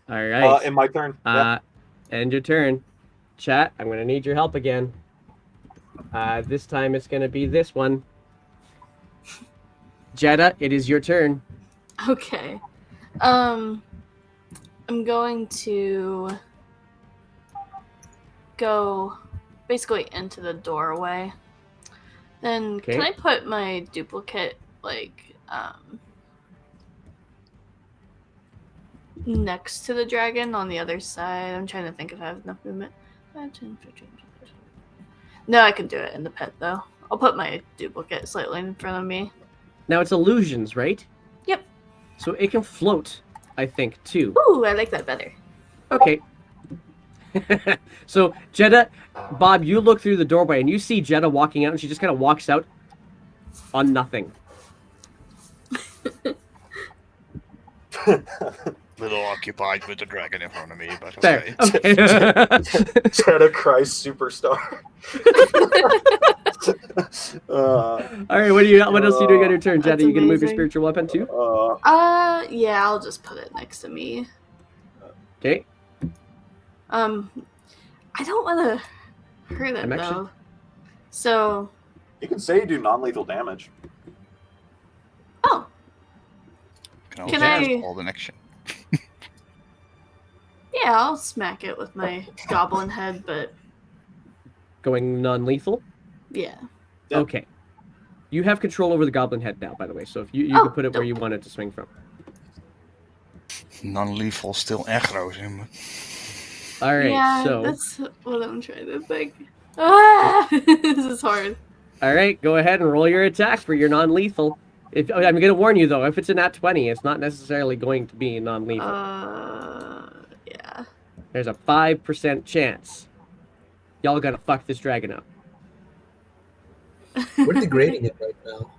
All right. In my turn. End your turn. Chat, I'm going to need your help again. This time it's going to be this one. Jeddah, it is your turn. Okay. I'm going to go basically into the doorway. Then Okay. can I put my duplicate next to the dragon on the other side? I'm trying to think if I have enough movement. No, I can do it in the pet though. I'll put my duplicate slightly in front of me. Now it's illusions, right? Yep. So it can float, I think, too. Ooh, I like that better. Okay. So Jeddah, Bob, you look through the doorway and you see Jeddah walking out, and she just kind of walks out on nothing. Little occupied with the dragon in front of me, but There. okay. Okay. Jeddah Christ superstar. All right. What else are you doing on your turn, Jeddah? That's You gonna move your amazing. spiritual weapon too? Yeah, I'll just put it next to me. Okay. I don't want to hurt it though. So. You can say you do non-lethal damage. Oh. Can I hold an action? Yeah, I'll smack it with my goblin head, but Going non-lethal. yeah. Yep. Okay. You have control over the goblin head now, by the way. So if you Oh, can put it where dope. you want it to swing from. Non-lethal, still aggro. All right. Yeah, So that's what I'm trying to think. Ah, this is hard. all right, go ahead and roll your attack for your non-lethal. I'm going to warn you though, if it's a nat 20, it's not necessarily going to be non-lethal. Yeah. There's a 5% chance y'all gonna fuck this dragon up. We're degrading it right now.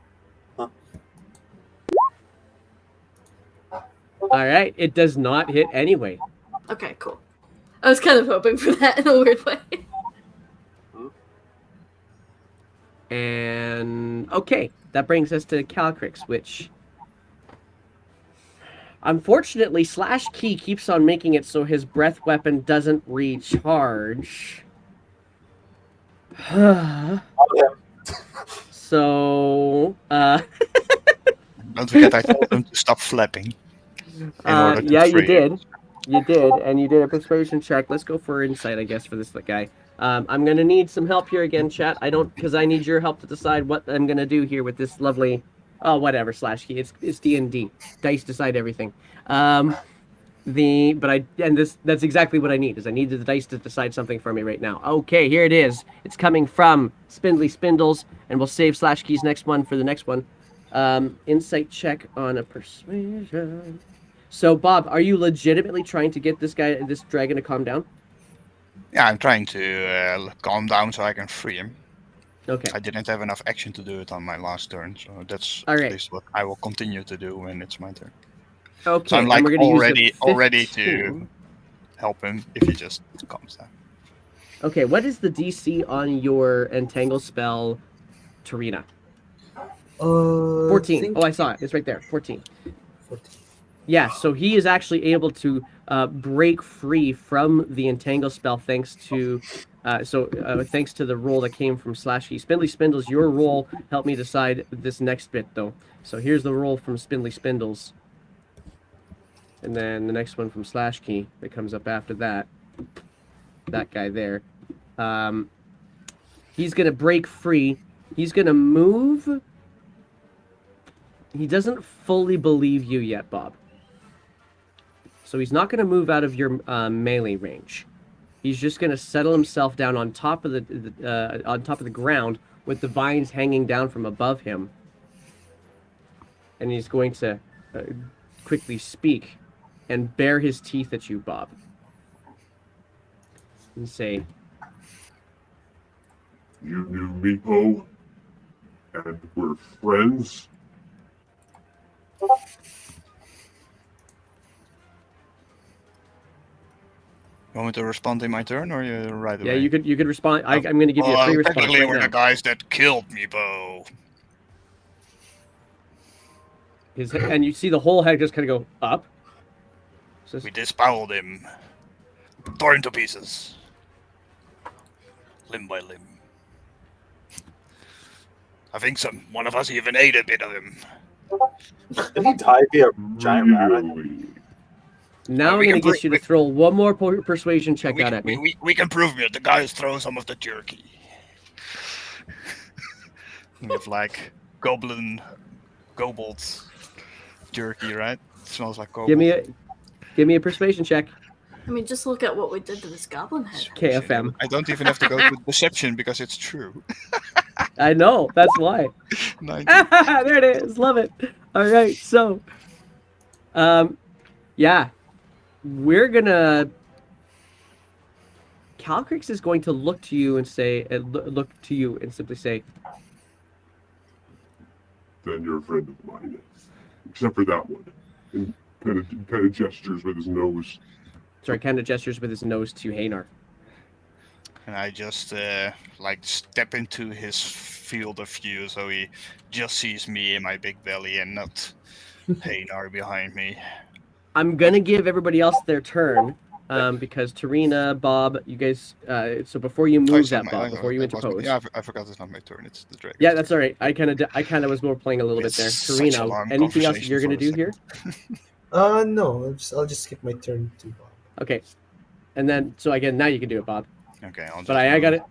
All right, it does not hit anyway. Okay, cool. I was kind of hoping for that in a weird way. And okay, that brings us to Calcrix, which unfortunately Slash Key keeps on making it so his breath weapon doesn't recharge. So, Don't forget, I told him to stop flapping. yeah, you did. You did, and you did a persuasion check. Let's go for insight, I guess, for this guy. I'm gonna need some help here again, chat. Because I need your help to decide what I'm gonna do here with this lovely. Oh, whatever. Slash Key. It's D&D. Dice decide everything. That's exactly what I need. Is I need the dice to decide something for me right now. Okay, here it is. It's coming from Spindly Spindles, and we'll save Slash Key's next one for the next one. Insight check on a persuasion. So, Bob, are you legitimately trying to get this dragon to calm down? Yeah, I'm trying to calm down so I can free him. Okay. I didn't have enough action to do it on my last turn, so that's All right. at least what I will continue to do when it's my turn. Okay. So I'm like and we're gonna already use the 15. to help him if he just calms down. Okay, what is the DC on your entangle spell, Tarina? 14. Oh, I saw it. It's right there. 14. 14. Yeah, so he is actually able to break free from the entangle spell thanks to the roll that came from Slash Key. Spindly Spindles, your roll helped me decide this next bit though. So here's the roll from Spindly Spindles. And then the next one from Slash Key that comes up after that. That guy there. He's gonna break free. He's gonna move. He doesn't fully believe you yet, Bob. So he's not going to move out of your melee range. He's just going to settle himself down on top of the ground with the vines hanging down from above him, and he's going to quickly speak and bare his teeth at you, Bob, and say, You knew me, Poe, and we're friends. You want me to respond in my turn, or you right away? Yeah, you could respond. I'm going to give you a free response technically right we're now. the guys that killed me, Bo. And you see the whole head just kind of go up. We disemboweled him. Tore him to pieces. Limb by limb. I think one of us even ate a bit of him. Did he die via giant rabbit? Really? Now I'm going to get you to throw one more persuasion check out at me. We can prove it. The guys throw some of the jerky. We have like kobolds jerky, right? It smells like kobold. Give me a persuasion check. I mean, just look at what we did to this goblin head. KFM. I don't even have to go to deception because it's true. I know, that's why. There it is. Love it. All right, so yeah. We're gonna. Calcrix is going to look to you and say, simply say, Then you're a friend of mine, except for that one, and kind of gestures with his nose. Sorry, kind of gestures with his nose to Hanar. And I just step into his field of view, so he just sees me in my big belly and not Hanar behind me. I'm gonna give everybody else their turn, because Tarina, Bob, you guys. So before you move Bob, before you interpose. Yeah, I forgot it's not my turn. It's the dragon. Yeah, that's all right. I kind of was more playing a little bit there. Tarina, anything else you're gonna do here? No. I'll just skip my turn to Bob. Okay, and then so again, now you can do it, Bob. Okay, but I got it.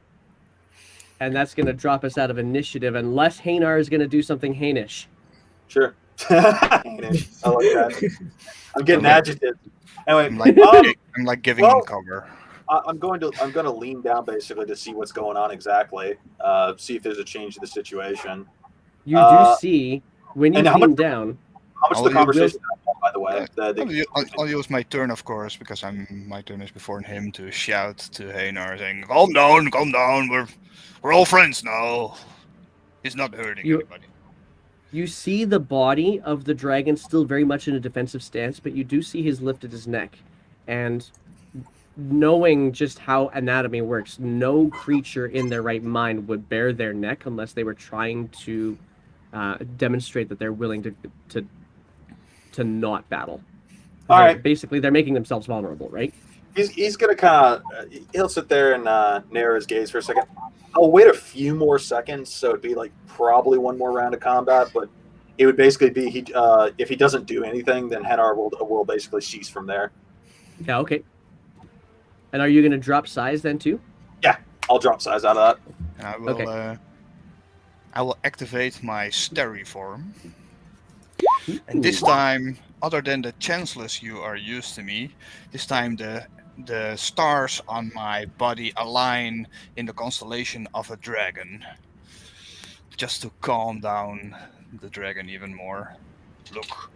and that's going to drop us out of initiative unless Hanar is going to do something heinous. Sure. Heinous. I like that. I'm getting adjectives. Anyway, I'm like giving him cover. I'm going to lean down basically to see what's going on exactly. See if there's a change in the situation. You do see when you and how lean much- down. How much of the conversation, by the way? I'll use my turn, of course, because my turn is before him to shout to Hanar, saying, calm down, we're all friends now. He's not hurting anybody. You see the body of the dragon still very much in a defensive stance, but you do see he's lifted his neck. And knowing just how anatomy works, no creature in their right mind would bare their neck unless they were trying to demonstrate that they're willing to not battle. All right. Basically, they're making themselves vulnerable, right? He's gonna kind of he'll sit there and narrow his gaze for a second. I'll wait a few more seconds, so it'd be like probably one more round of combat, but it would basically be if he doesn't do anything, then Hanar will basically cease from there. Yeah. Okay. And are you going to drop size then too? Yeah, I'll drop size out of that. I will. I will activate my starry form. And this time, other than the chanceless you are used to me, this time the stars on my body align in the constellation of a dragon. Just to calm down the dragon even more. Look,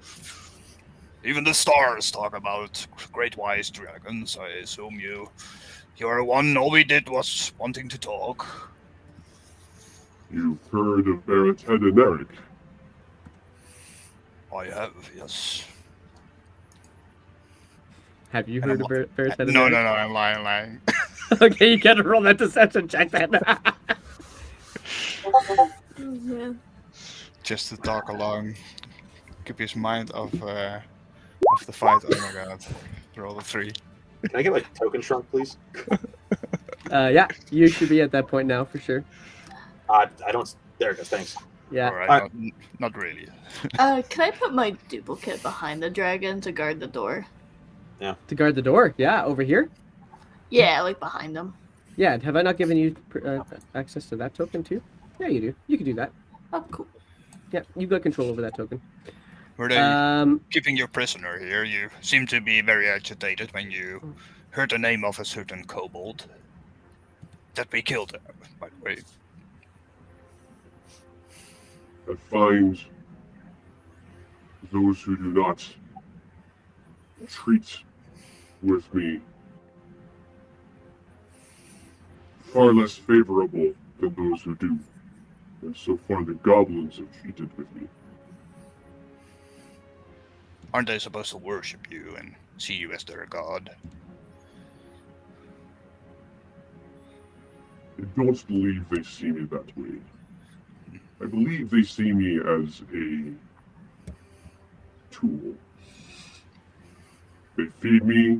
even the stars talk about great wise dragons. I assume you're one. All we did was wanting to talk. You've heard of Barrett's head and Eric? I have, yes. Have you heard of Barrett's head? No, I'm lying. Okay, you gotta roll that deception check then. Yeah. Just to talk along, keep his mind off the fight. Oh my god, roll a 3. Can I get my token shrunk, please? Yeah, you should be at that point now for sure. I don't. There it goes. Thanks. Yeah. All right, not really. Can I put my duplicate behind the dragon to guard the door? Yeah. To guard the door? Yeah, over here? Yeah, like behind him. Yeah, have I not given you access to that token too? Yeah, you do. You can do that. Oh, cool. Yeah, you've got control over that token. Were they keeping your prisoner here? You seem to be very agitated when you heard the name of a certain kobold that we killed, by the way. I find those who do not treat with me far less favorable than those who do. And so far the goblins have treated with me. Aren't they supposed to worship you and see you as their god? I don't believe they see me that way. I believe they see me as a tool. They feed me,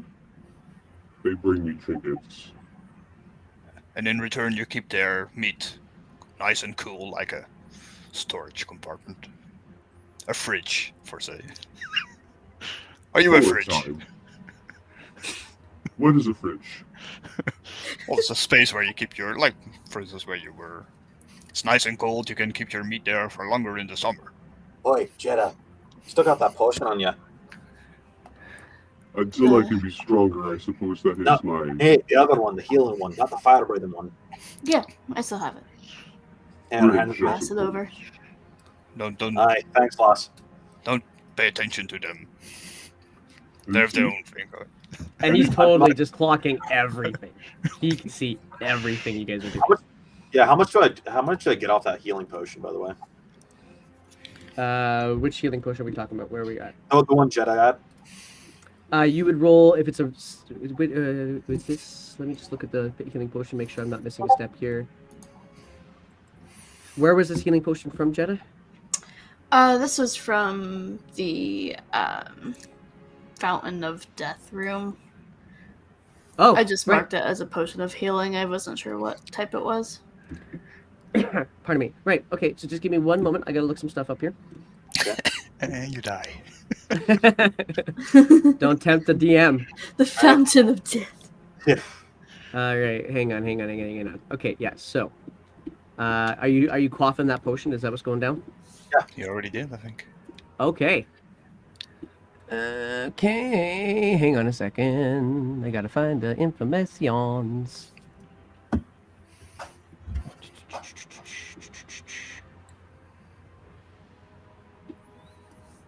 they bring me trinkets. And in return you keep their meat nice and cool, like a storage compartment. A fridge, for say. Are you a fridge? Time. What is a fridge? Well, it's a space where you keep your, like, for instance, where you were. It's nice and cold, you can keep your meat there for longer in the summer. Boy, Jeddah, still got that potion on you. Until I can be stronger, I suppose that is my... Hey, the other one, the healing one, not the fire breathing one. Yeah, I still have it. And Pass it over. Don't. Alright, thanks, Loss. Don't pay attention to them. They have their own thing. And he's totally just clocking everything. He can see everything you guys are doing. How much do I get off that healing potion, by the way? Which healing potion are we talking about? Where are we at? Oh, the one Jeddah had. You would roll if it's a. Is this? Let me just look at the healing potion. Make sure I'm not missing a step here. Where was this healing potion from, Jeddah? This was from the Fountain of Death room. Oh, I just marked it as a potion of healing. I wasn't sure what type it was. Pardon me. Right. Okay. So just give me one moment. I gotta look some stuff up here. And you die. Don't tempt the DM. The Fountain of Death. All right. Hang on. Okay. Yeah. So Are you quaffing that potion? Is that what's going down? You already did, I think. Okay. Okay, hang on a second. I gotta find the informations.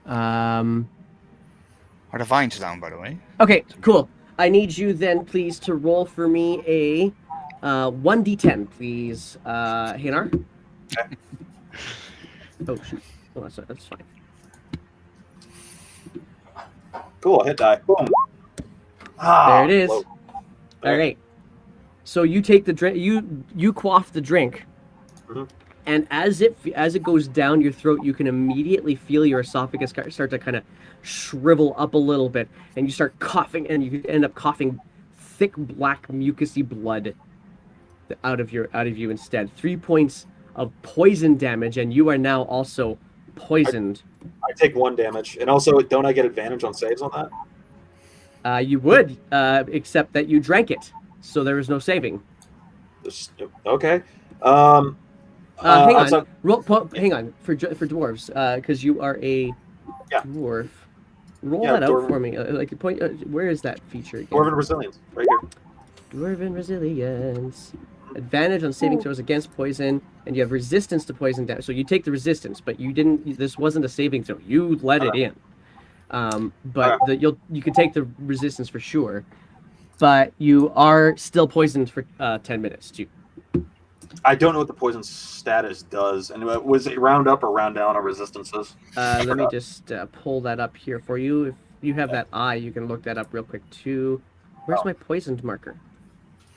Are the vines down, by the way? Okay, cool. I need you then, please, to roll for me a 1d10, please, Hanar. Oh, shoot. Oh, that's fine. Cool, hit die. Boom. There it is. Low. All right. So you take the drink. You quaff the drink, and as it goes down your throat, you can immediately feel your esophagus start to kind of shrivel up a little bit, and you start coughing, and you end up coughing thick black mucousy blood out of you instead. 3 points of poison damage, and you are now also poisoned. I take 1 damage, and also, don't I get advantage on saves on that? You would, except that you drank it, so there is no saving. Okay. Hang on. So, Hang on for dwarves, because you are a dwarf. Roll that out for me. Where is that feature again? Dwarven resilience, right here. Dwarven resilience. Advantage on saving throws against poison, and you have resistance to poison damage. So you take the resistance, but you didn't. This wasn't a saving throw. You let it in. But you can take the resistance for sure. But you are still poisoned for 10 minutes too. I don't know what the poison status does. And was it round up or round down on resistances? Let me just pull that up here for you. If you have that eye, you can look that up real quick too. Where's my poisoned marker?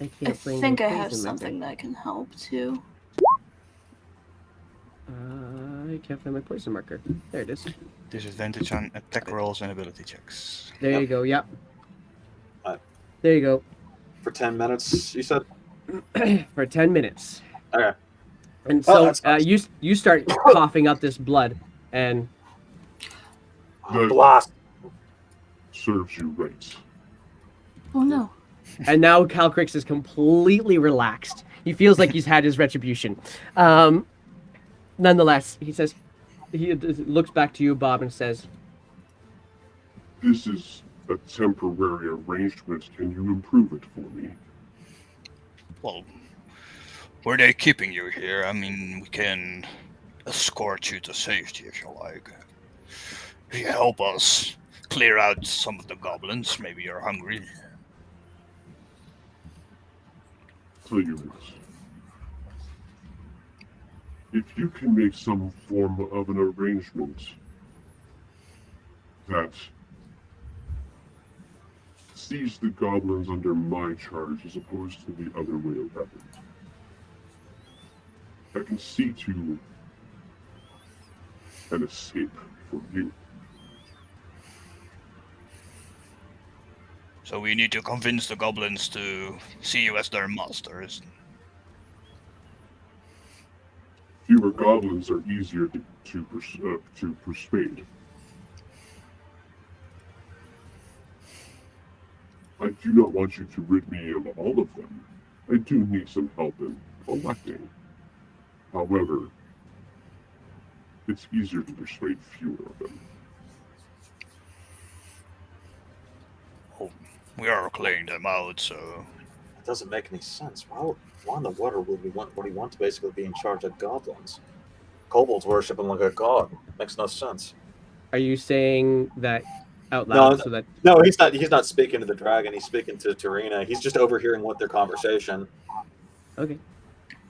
I think I have something that can help too. I can't find my poison marker. There it is. Disadvantage on attack rolls and ability checks. There you go. Yep. Alright. There you go. For 10 minutes, you said? For 10 minutes. Okay. And so you start coughing up this blood, and Blast. Serves you right. Oh no. And now Calcrix is completely relaxed. He feels like he's had his retribution. Nonetheless, he looks back to you, Bob, and says, This is a temporary arrangement. Can you improve it for me? Well, were they keeping you here? I mean, we can escort you to safety if you like. If you help us clear out some of the goblins, maybe you're hungry. Tell you this. If you can make some form of an arrangement that sees the goblins under my charge as opposed to the other way around, I can see to an escape for you. So we need to convince the goblins to see you as their masters. Fewer goblins are easier to persuade. I do not want you to rid me of all of them. I do need some help in electing. However, it's easier to persuade fewer of them. Oh, we are clearing them out, so... It doesn't make any sense. Why in the water would he want to basically be in charge of goblins? Kobolds worship him like a god. Makes no sense. Are you saying that out loud so that... No, he's not speaking to the dragon. He's speaking to Tarina. He's just overhearing what their conversation. Okay.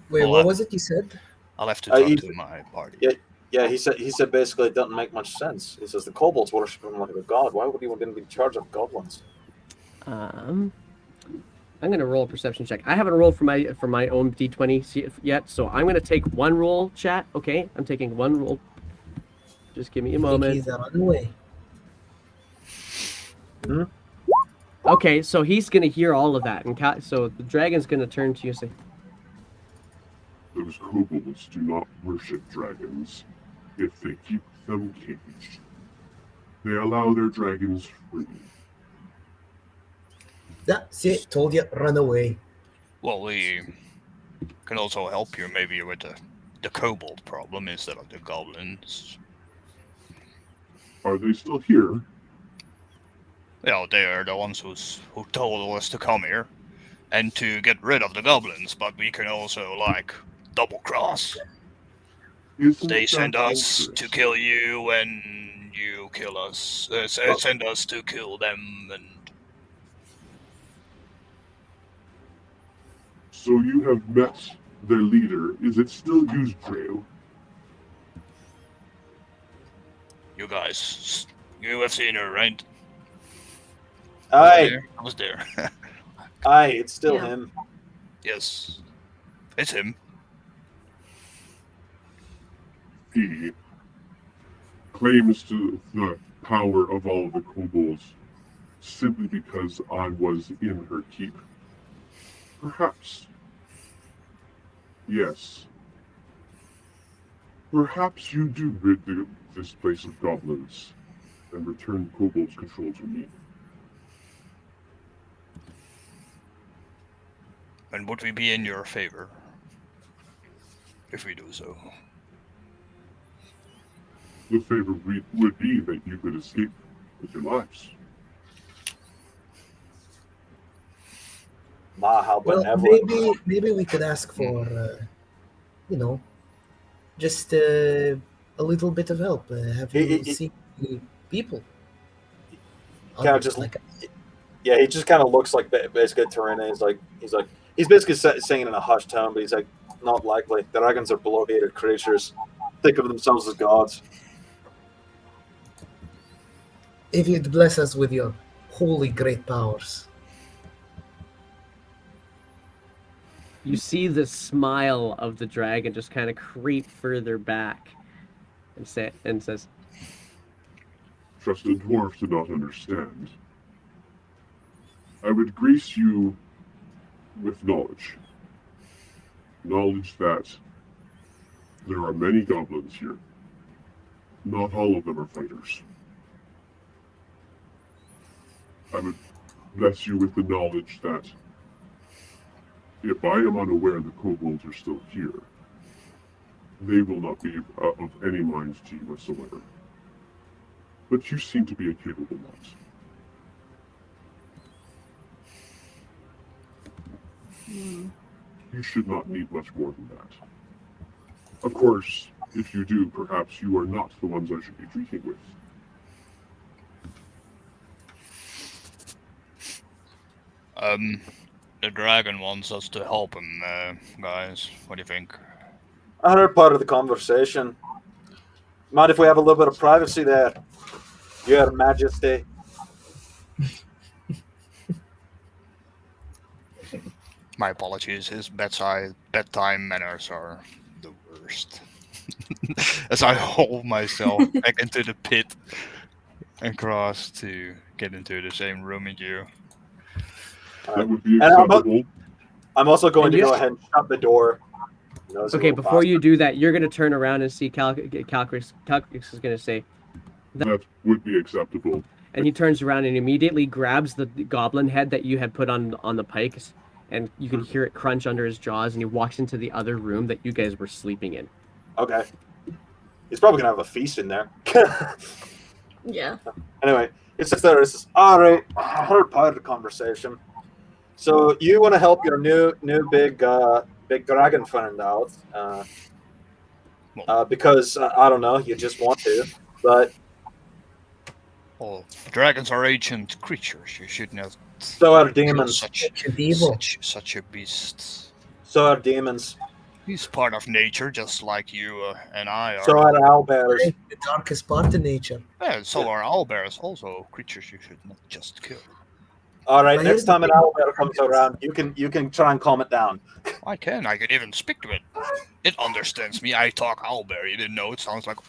Wait, what was it you said? I'll have to talk to my party. Yeah, he said basically it doesn't make much sense. He says the kobolds worship him like a god. Why would he want to be in charge of goblins? I'm gonna roll a perception check. I haven't rolled for my own d20 yet, so I'm gonna take one roll, chat. Okay, I'm taking one roll. Just give me a moment. He's on the way. Okay, so he's gonna hear all of that, and so the dragon's gonna turn to you and say, Those kobolds do not worship dragons if they keep them caged. They allow their dragons free. That's it. Told you, run away. Well, Can also help you maybe with the kobold problem instead of the goblins. Are they still here? Yeah, they are the ones who told us to come here and to get rid of the goblins, but we can also, like, double cross. Isn't They that send us to interesting? kill you and you kill us. Send us to kill them and... So you have met their leader. Is it still Yuzdrail? You guys, you have seen her, right? Aye, I was there. aye, it's still Yeah. him. Yes. It's him. He claims to the power of all of the kobolds simply because I was in her keep. Perhaps. Yes. Perhaps you do rid this place of goblins and return kobolds' control to me. And would we be in your favor if we do so? The favor would be that you could escape with your lives. Ma, how Well, benevolent. maybe we could ask for, you know, just a little bit of help. Have you seen any people? Kind of Others, just like Yeah, he just kind of looks like basically Tarina. He's basically saying in a hushed tone, but he's like, not likely. The dragons are bloated creatures. Think of themselves as gods. if you'd bless us with your holy great powers. You see the smile of the dragon just kind of creep further back, and says, Trusted dwarves do not understand. I would grace you with knowledge. Knowledge that there are many goblins here. Not all of them are fighters. I would bless you with the knowledge that if I am unaware the kobolds are still here, they will not be of any mind to you whatsoever. But you seem to be a capable lot. You should not need much more than that. Of course, if you do, perhaps you are not the ones I should be treating with. The dragon wants us to help him, guys. What do you think? I heard part of the conversation. Mind if we have a little bit of privacy there, Your Majesty? My apologies. His bedtime manners are the worst. As I haul myself back into the pit and cross to get into the same room as you. That would be And acceptable. I'm also going And to you- go ahead and shut the door. okay, before you do that, you're going to turn around and see Calcris is going to say, That would be acceptable. and he turns around and immediately grabs the goblin head that you had put on the pikes, and you can hear it crunch under his jaws, and he walks into the other room that you guys were sleeping in. Okay. He's probably going to have a feast in there. Yeah. Anyway, it's just there. It's just, all right. I heard part of the conversation. So you want to help your new big dragon friend out? Because I don't know, you just want to. But Well, dragons are ancient creatures. You should not so are kill demons. such a beast. So are demons. He's part of nature, just like you and I are. So are owlbears. The darkest part of nature. Yeah, so are owlbears, also creatures you should not just kill. All right. But Next here's the time an thing. owlbear comes around, you can try and calm it down. I can even speak to it. It understands me. I talk owlbear. You didn't know it sounds like. I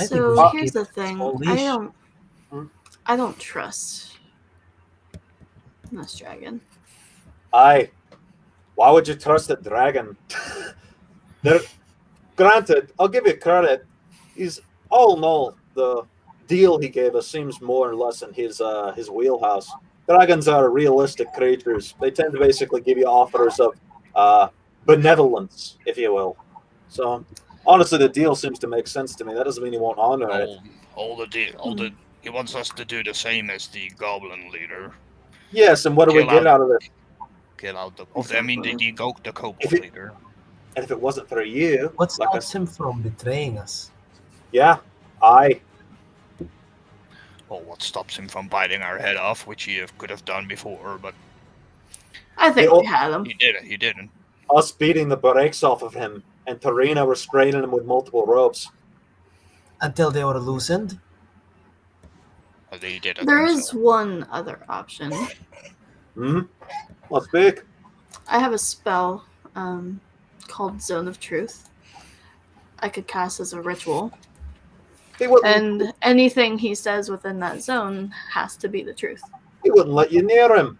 think So we should here's keep the it thing. on leash. I don't trust this dragon. Aye. Why would you trust a dragon? Granted, I'll give you credit. He's all in all, the deal he gave us seems more or less in his wheelhouse. dragons are realistic creatures. They tend to basically give you offers of benevolence, if you will. So, honestly, the deal seems to make sense to me. That doesn't mean he won't honor it. He wants us to do the same as the goblin leader. Yes, and what do we get out of this? Kill out the kobold leader. And if it wasn't for you, What stops him from betraying us? Yeah, Well, what stops him from biting our head off, which he could have done before, but I think we had him. He didn't. Us beating the brakes off of him, and Tarina restraining him with multiple ropes. Until they were loosened? There is one other option. Let's speak. I have a spell called Zone of Truth. I could cast as a ritual. And anything he says within that zone has to be the truth. He wouldn't let you near him.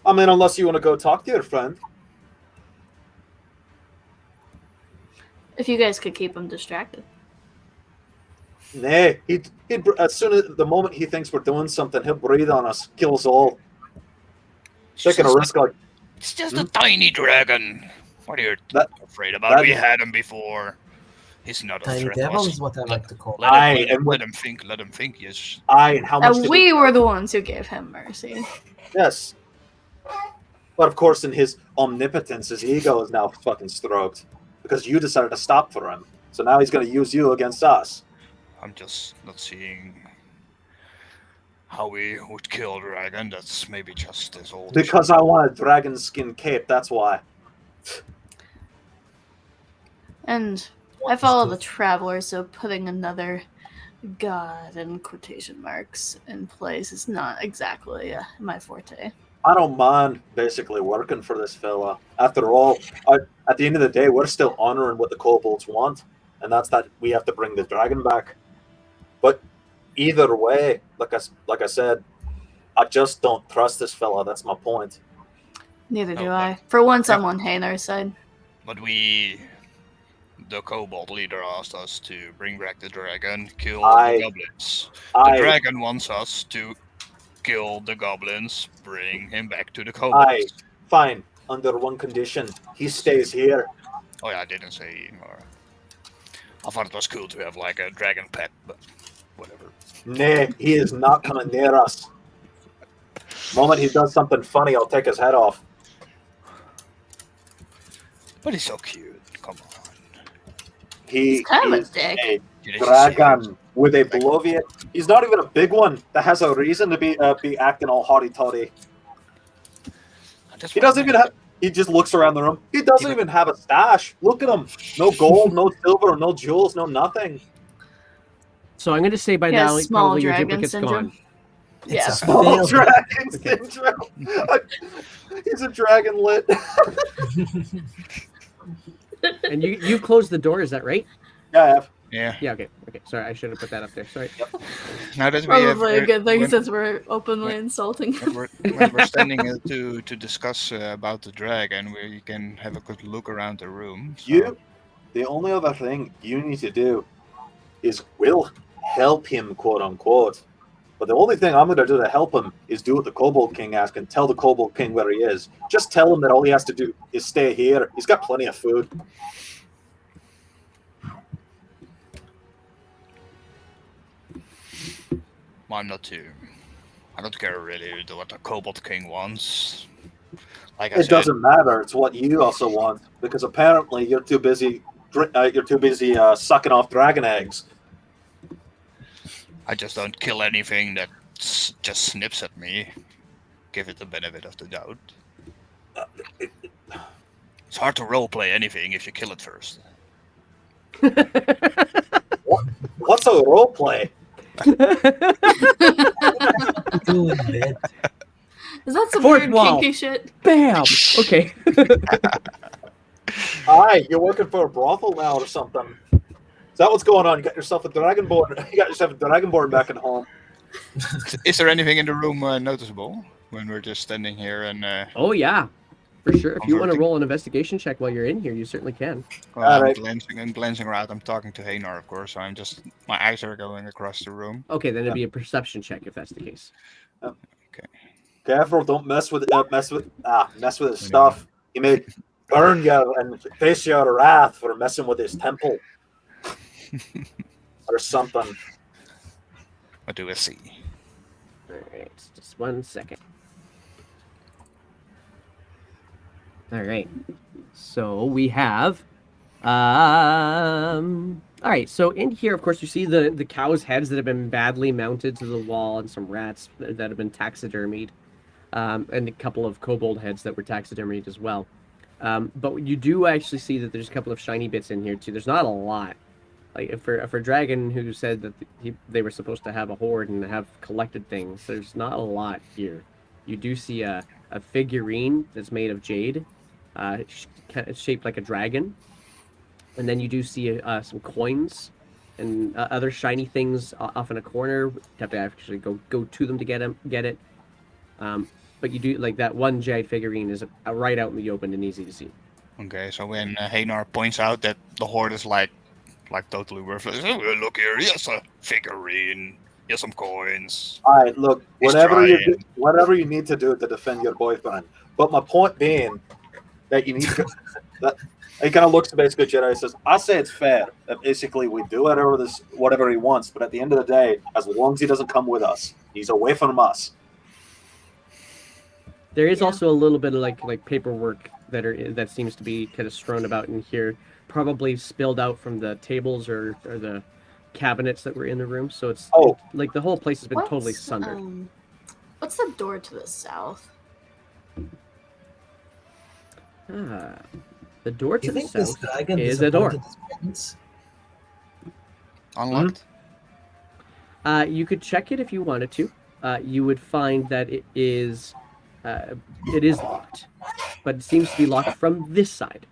I mean, unless you want to go talk to your friend. If you guys could keep him distracted. Nay, he'd as soon as the moment he thinks we're doing something, he'll breathe on us, kill us all. Taking a risk like it's just a tiny dragon. What are you afraid about? We had him before. He's not a tiny threat. devil is what I like to call him. Let him think. Let him think. Yes. And how much? And we were the ones who gave him mercy. Yes. But of course, in his omnipotence, his ego is now fucking stroked because you decided to stop for him. So now he's going to use you against us. I'm just not seeing how we would kill a dragon. That's maybe just as old. Because I want a dragon skin cape. That's why. And I follow the traveler, so putting another god in quotation marks in place is not exactly my forte. I don't mind basically working for this fella. After all, at the end of the day, we're still honoring what the kobolds want, and that's that we have to bring the dragon back. But either way, like I said, I just don't trust this fella. That's my point. Neither do I. For once, I'm on Hainar's side. But the kobold leader asked us to bring back the dragon, kill the goblins. The dragon wants us to kill the goblins, bring him back to the kobolds. Fine, under one condition. He stays here. Oh yeah, I didn't say more. I thought it was cool to have like a dragon pet, but whatever. Nay, he is not coming near us. The moment he does something funny, I'll take his head off. But he's so cute. Come on. He's kind of a dick. A dragon with a bloviate. He's not even a big one that has a reason to be acting all haughty-toddy. He doesn't even have. He just looks around the room. He doesn't even have a stash. Look at him. No gold, no silver, no jewels, no nothing. So I'm going to say by now, probably your duplicate's gone. Yeah, small dragon syndrome. He's a dragon lit. And you closed the door, is that right? Yeah, I have. Yeah. Yeah. Okay. Sorry, I should have put that up there. Sorry. Yep. Now that probably a good thing since we're openly insulting. When we're standing to discuss about the dragon, we can have a good look around the room. So. The only other thing you need to do is we'll help him, quote unquote. But the only thing I'm going to do to help him is do what the Kobold King asked and tell the Kobold King where he is. Just tell him that all he has to do is stay here. He's got plenty of food. I don't care really what the Kobold King wants. Like I said, it doesn't matter. It's what you also want, because apparently you're too busy. You're too busy sucking off dragon eggs. I just don't kill anything that just snips at me. Give it the benefit of the doubt. It's hard to roleplay anything if you kill it first. What's a roleplay? Is that some Fourth weird wall. kinky shit? Bam! Okay. Hi, you're working for a brothel now or something. Is that what's going on? You got yourself a dragonborn. You got yourself a dragonborn back at home. Is there anything in the room noticeable when we're just standing here and? Oh yeah. For sure. If you want to Converting. roll an investigation check while you're in here, you certainly can. Well, I'm Alright. glancing around. I'm talking to Hanar, of course. So my eyes are going across the room. Okay, then it'd be a perception check if that's the case. Careful, don't mess with his stuff. He may burn you and face you out of wrath for messing with his temple. Or something. What do I see? Alright, just 1 second. Alright. So we have alright, so in here of course you see the cows' heads that have been badly mounted to the wall and some rats that have been taxidermied. And a couple of kobold heads that were taxidermied as well. But you do actually see that there's a couple of shiny bits in here too. There's not a lot. Like for a dragon who said that they were supposed to have a hoard and have collected things, there's not a lot here. You do see a figurine that's made of jade, shaped like a dragon, and then you do see some coins and other shiny things off in a corner. You have to actually go to them to get it. But you do like that one jade figurine is right out in the open and easy to see. Okay, so when Hanar points out that the hoard is like totally worthless, oh, look here, here's a figurine, here's some coins. All right, look, He's whatever trying. whatever you need to do to defend your boyfriend. But my point being that you need to. That he kind of looks at basically Jedi and says, "I say it's fair that basically we do whatever he wants, but at the end of the day, as long as he doesn't come with us, he's away from us." There is Yeah. also a little bit of like paperwork that seems to be kind of strewn about in here, probably spilled out from the tables or the cabinets that were in the room. So it's like the whole place has been totally sundered. What's the door to the south? The door Do to you the think this south dragon is a door. disappointed his parents? Unlocked. You could check it if you wanted to. You would find that it is locked, but it seems to be locked from this side.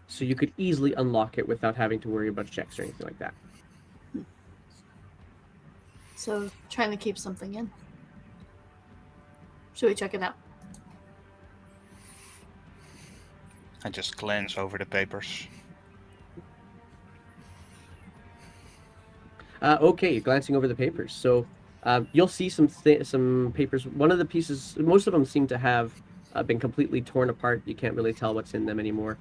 So you could easily unlock it without having to worry about checks or anything like that. So trying to keep something in. Should we check it out? I just glance over the papers. Okay, glancing over the papers. So you'll see some papers. One of the pieces, most of them seem to have been completely torn apart. You can't really tell what's in them anymore.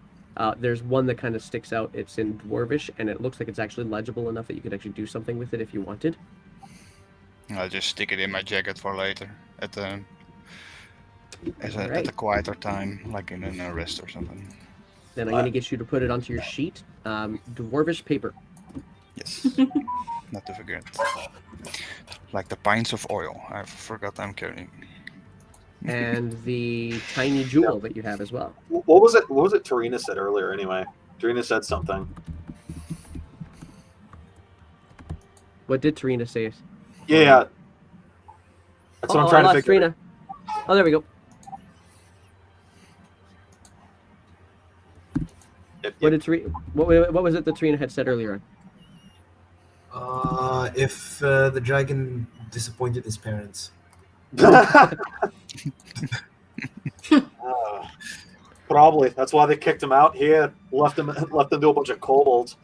There's one that kind of sticks out. It's in Dwarvish, and it looks like it's actually legible enough that you could actually do something with it if you wanted. I'll just stick it in my jacket for later at the at Alright. a quieter time, like in an arrest or something. Then I'm going to get you to put it onto your sheet. Dwarvish paper. Yes, not to forget. Like the pints of oil. I forgot I'm carrying. And the tiny jewel that you have as well. What was it? What was it? Tarina said earlier. Anyway, Tarina said something. What did Tarina say? Yeah, that's what I'm trying to figure. Trina. Oh, there we go. What was it that Tarina had said earlier on? If the dragon disappointed his parents. Probably. That's why they kicked him out here. Left him to a bunch of kobolds.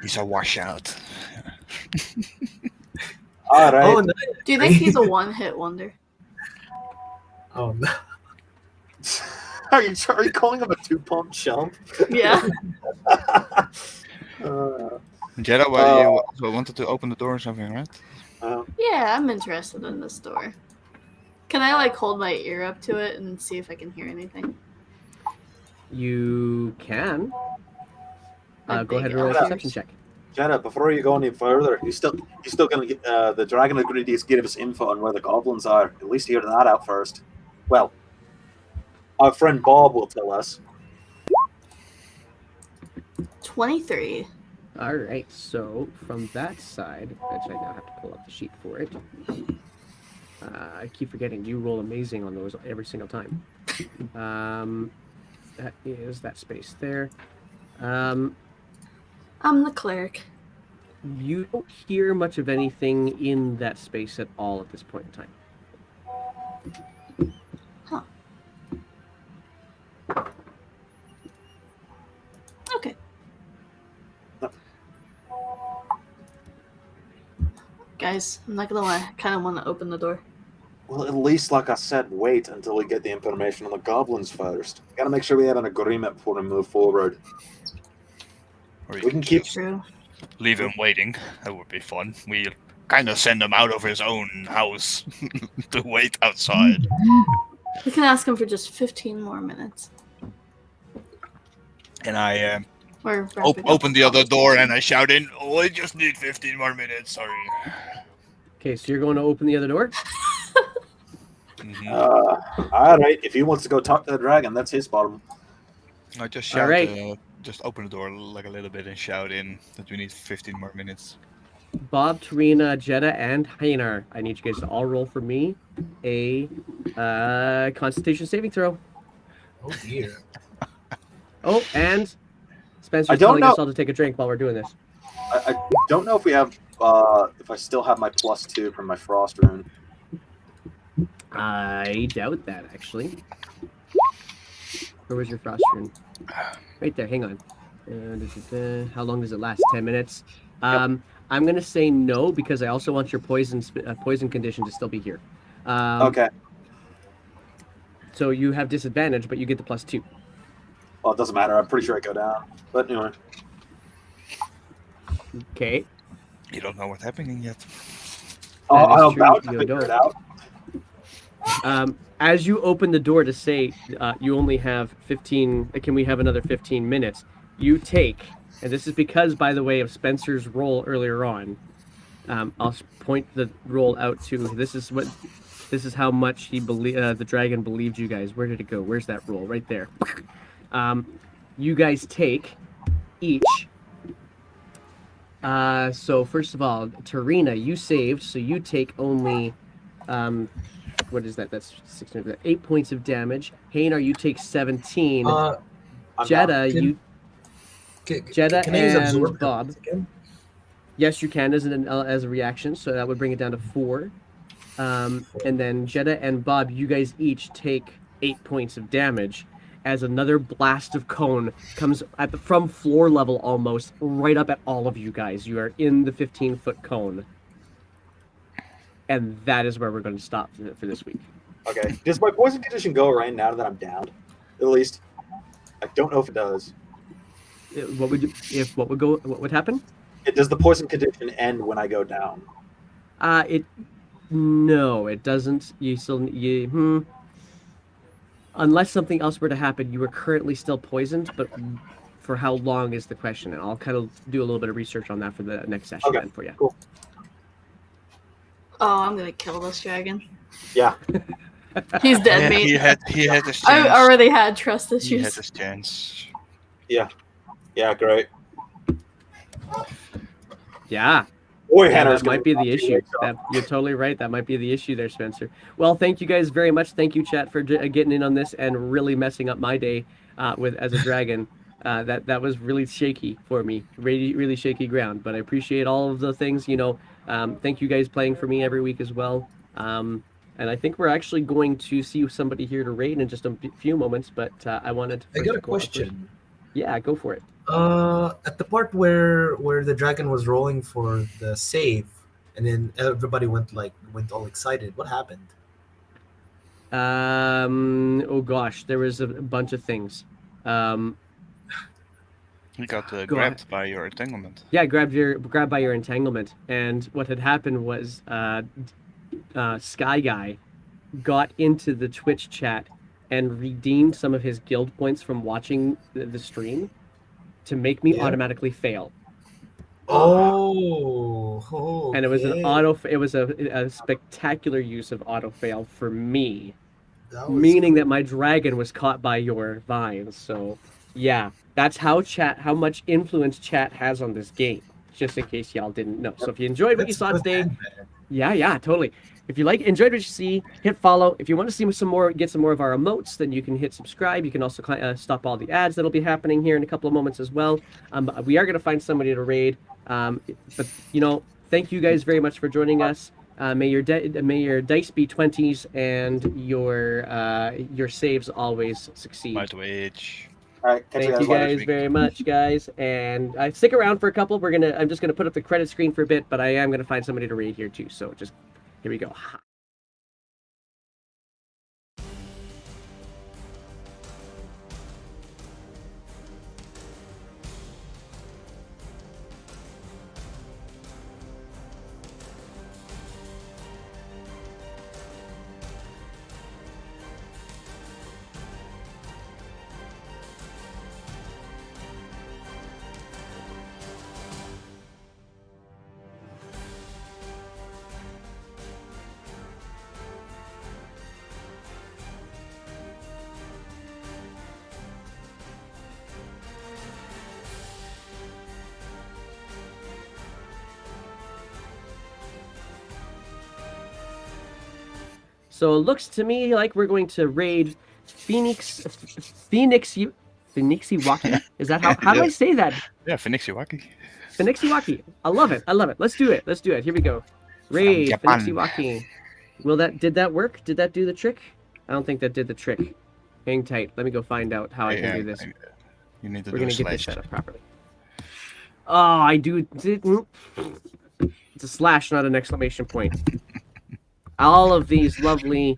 He's a washout. All right. Oh, no. Do you think he's a one-hit wonder? Oh, no. Are you calling him a two-pump chump? Yeah. Jedi, why you also wanted to open the door or something, right? Yeah, I'm interested in this door. Can I hold my ear up to it and see if I can hear anything? You can. A Go ahead big and roll a elephant. perception check. Jenna, before you go any further, he's still gonna get the dragon agreed to give us info on where the goblins are. At least hear that out first. Well, our friend Bob will tell us. 23. All right. So from that side, which I now have to pull up the sheet for it. I keep forgetting you roll amazing on those every single time. That is that space there. I'm the cleric. You don't hear much of anything in that space at all at this point in time. guys. I'm not gonna lie. I kind of want to open the door. Well, at least, like I said, wait until we get the information on the goblins first. Gotta make sure we have an agreement before we move forward. Or you We can could keep- just True. leave him waiting. That would be fun. We kind of send him out of his own house to wait outside. We can ask him for just 15 more minutes. And I Or wrapping up open the other door conversation. and I shout in, "Oh, I just need 15 more minutes. Sorry." Okay, so you're going to open the other door? Mhm. All right. If he wants to go talk to the dragon, that's his problem. I just All shout, right. just open the door like a little bit and shout in that we need 15 more minutes. Bob, Tarina, Jetta, and Hainar. I need you guys to all roll for me a Constitution saving throw. Oh dear. Oh, and Spencer's I don't telling us know- all to take a drink while we're doing this. I don't know if we have, if I still have my +2 from my frost rune. I doubt that, actually. Where was your frost rune? Right there, hang on. How long does it last? 10 minutes? I'm going to say no, because I also want your poison condition to still be here. Okay. So you have disadvantage, but you get the +2. Well, it doesn't matter. I'm pretty sure I go down. But anyway. Okay. You don't know what's happening yet. That is I'm true, about to you figure don't. it out. As you open the door to say you only have 15, can we have another 15 minutes? You take, and this is because, by the way, of Spencer's roll earlier on. I'll point the roll out to. This is how much the dragon believed you guys. Where did it go? Where's that roll? Right there. You guys take each. So first of all, Tarina, you saved, so you take only. What is that? That's 16. 8 points of damage. Hainar, you take 17. I'm Jetta, down. you. Jetta can I use and absorb Bob. again? Yes, you can as a reaction, so that would bring it down to 4. And then Jetta and Bob, you guys each take 8 points of damage as another blast of cone comes from floor level almost right up at all of you guys. You are in the 15-foot cone. And that is where we're going to stop for this week. Okay. Does my poison condition go right now that I'm down? At least. I don't know if it does. What would happen? Does the poison condition end when I go down? No, it doesn't. Unless something else were to happen, you are currently still poisoned, but for how long is the question? And I'll kind of do a little bit of research on that for the next session then for you. Cool. Oh, I'm gonna kill this dragon. Yeah. He's dead, Yeah, mate. he had his chance. I already had trust He had issues. his chance. Yeah, great. Yeah. Boy, Yeah, Hannah's that might be the issue. You're totally right. That might be the issue there, Spencer. Well, thank you guys very much. Thank you, chat, for getting in on this and really messing up my day as a dragon. That was really shaky for me, really, really shaky ground. But I appreciate all of the things. Thank you guys playing for me every week as well. And I think we're actually going to see somebody here to raid in just a few moments. But I wanted to. I got a go out first. question. Yeah, go for it. At the part where the dragon was rolling for the save, and then everybody went all excited. What happened? Oh gosh, there was a bunch of things. He got Go grabbed by your entanglement. Yeah, grabbed by your entanglement, and what had happened was Sky Guy got into the Twitch chat and redeemed some of his guild points from watching the stream to make me automatically fail. Oh, And it was an okay. it was a spectacular use of auto fail for me, That was meaning that my dragon was caught by your vines. So yeah, that's how much influence chat has on this game, just in case y'all didn't know. So if you enjoyed what you That's saw good today, and bad. yeah, totally. If you enjoyed what you see, hit follow. If you want to see some more, get some more of our emotes, then you can hit subscribe. You can also stop all the ads that'll be happening here in a couple of moments as well. We are going to find somebody to raid. But thank you guys very much for joining us. May your dice be 20s and your saves always succeed. Might wage. All right, catch Thank you you guys later. guys very much, guys. And stick around for a couple. I'm just gonna put up the credit screen for a bit, but I am gonna find somebody to raid here too. So just here we go. So it looks to me like we're going to raid Phoenixiwaki. Is that how do I say that? Yeah, Phoenixiwaki. Phoenixiwaki. I love it. Let's do it. Here we go. Raid Japan. Phoenixiwaki. Did that work? Did that do the trick? I don't think that did the trick. Hang tight. Let me go find out how I can do this. You need to We're do gonna a get this slash. set up properly. Oh, I do. It's a slash, not an exclamation point. All of these lovely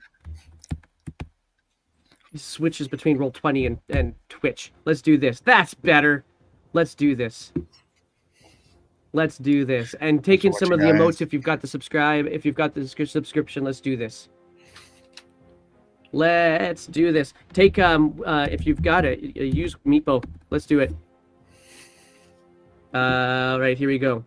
switches between Roll20 and Twitch. Let's do this. That's better. Let's do this. And take in some of the emotes if you've got the subscribe. If you've got the subscription, let's do this. Let's do this. Take if you've got it, use Meepo. Let's do it. Right, here we go.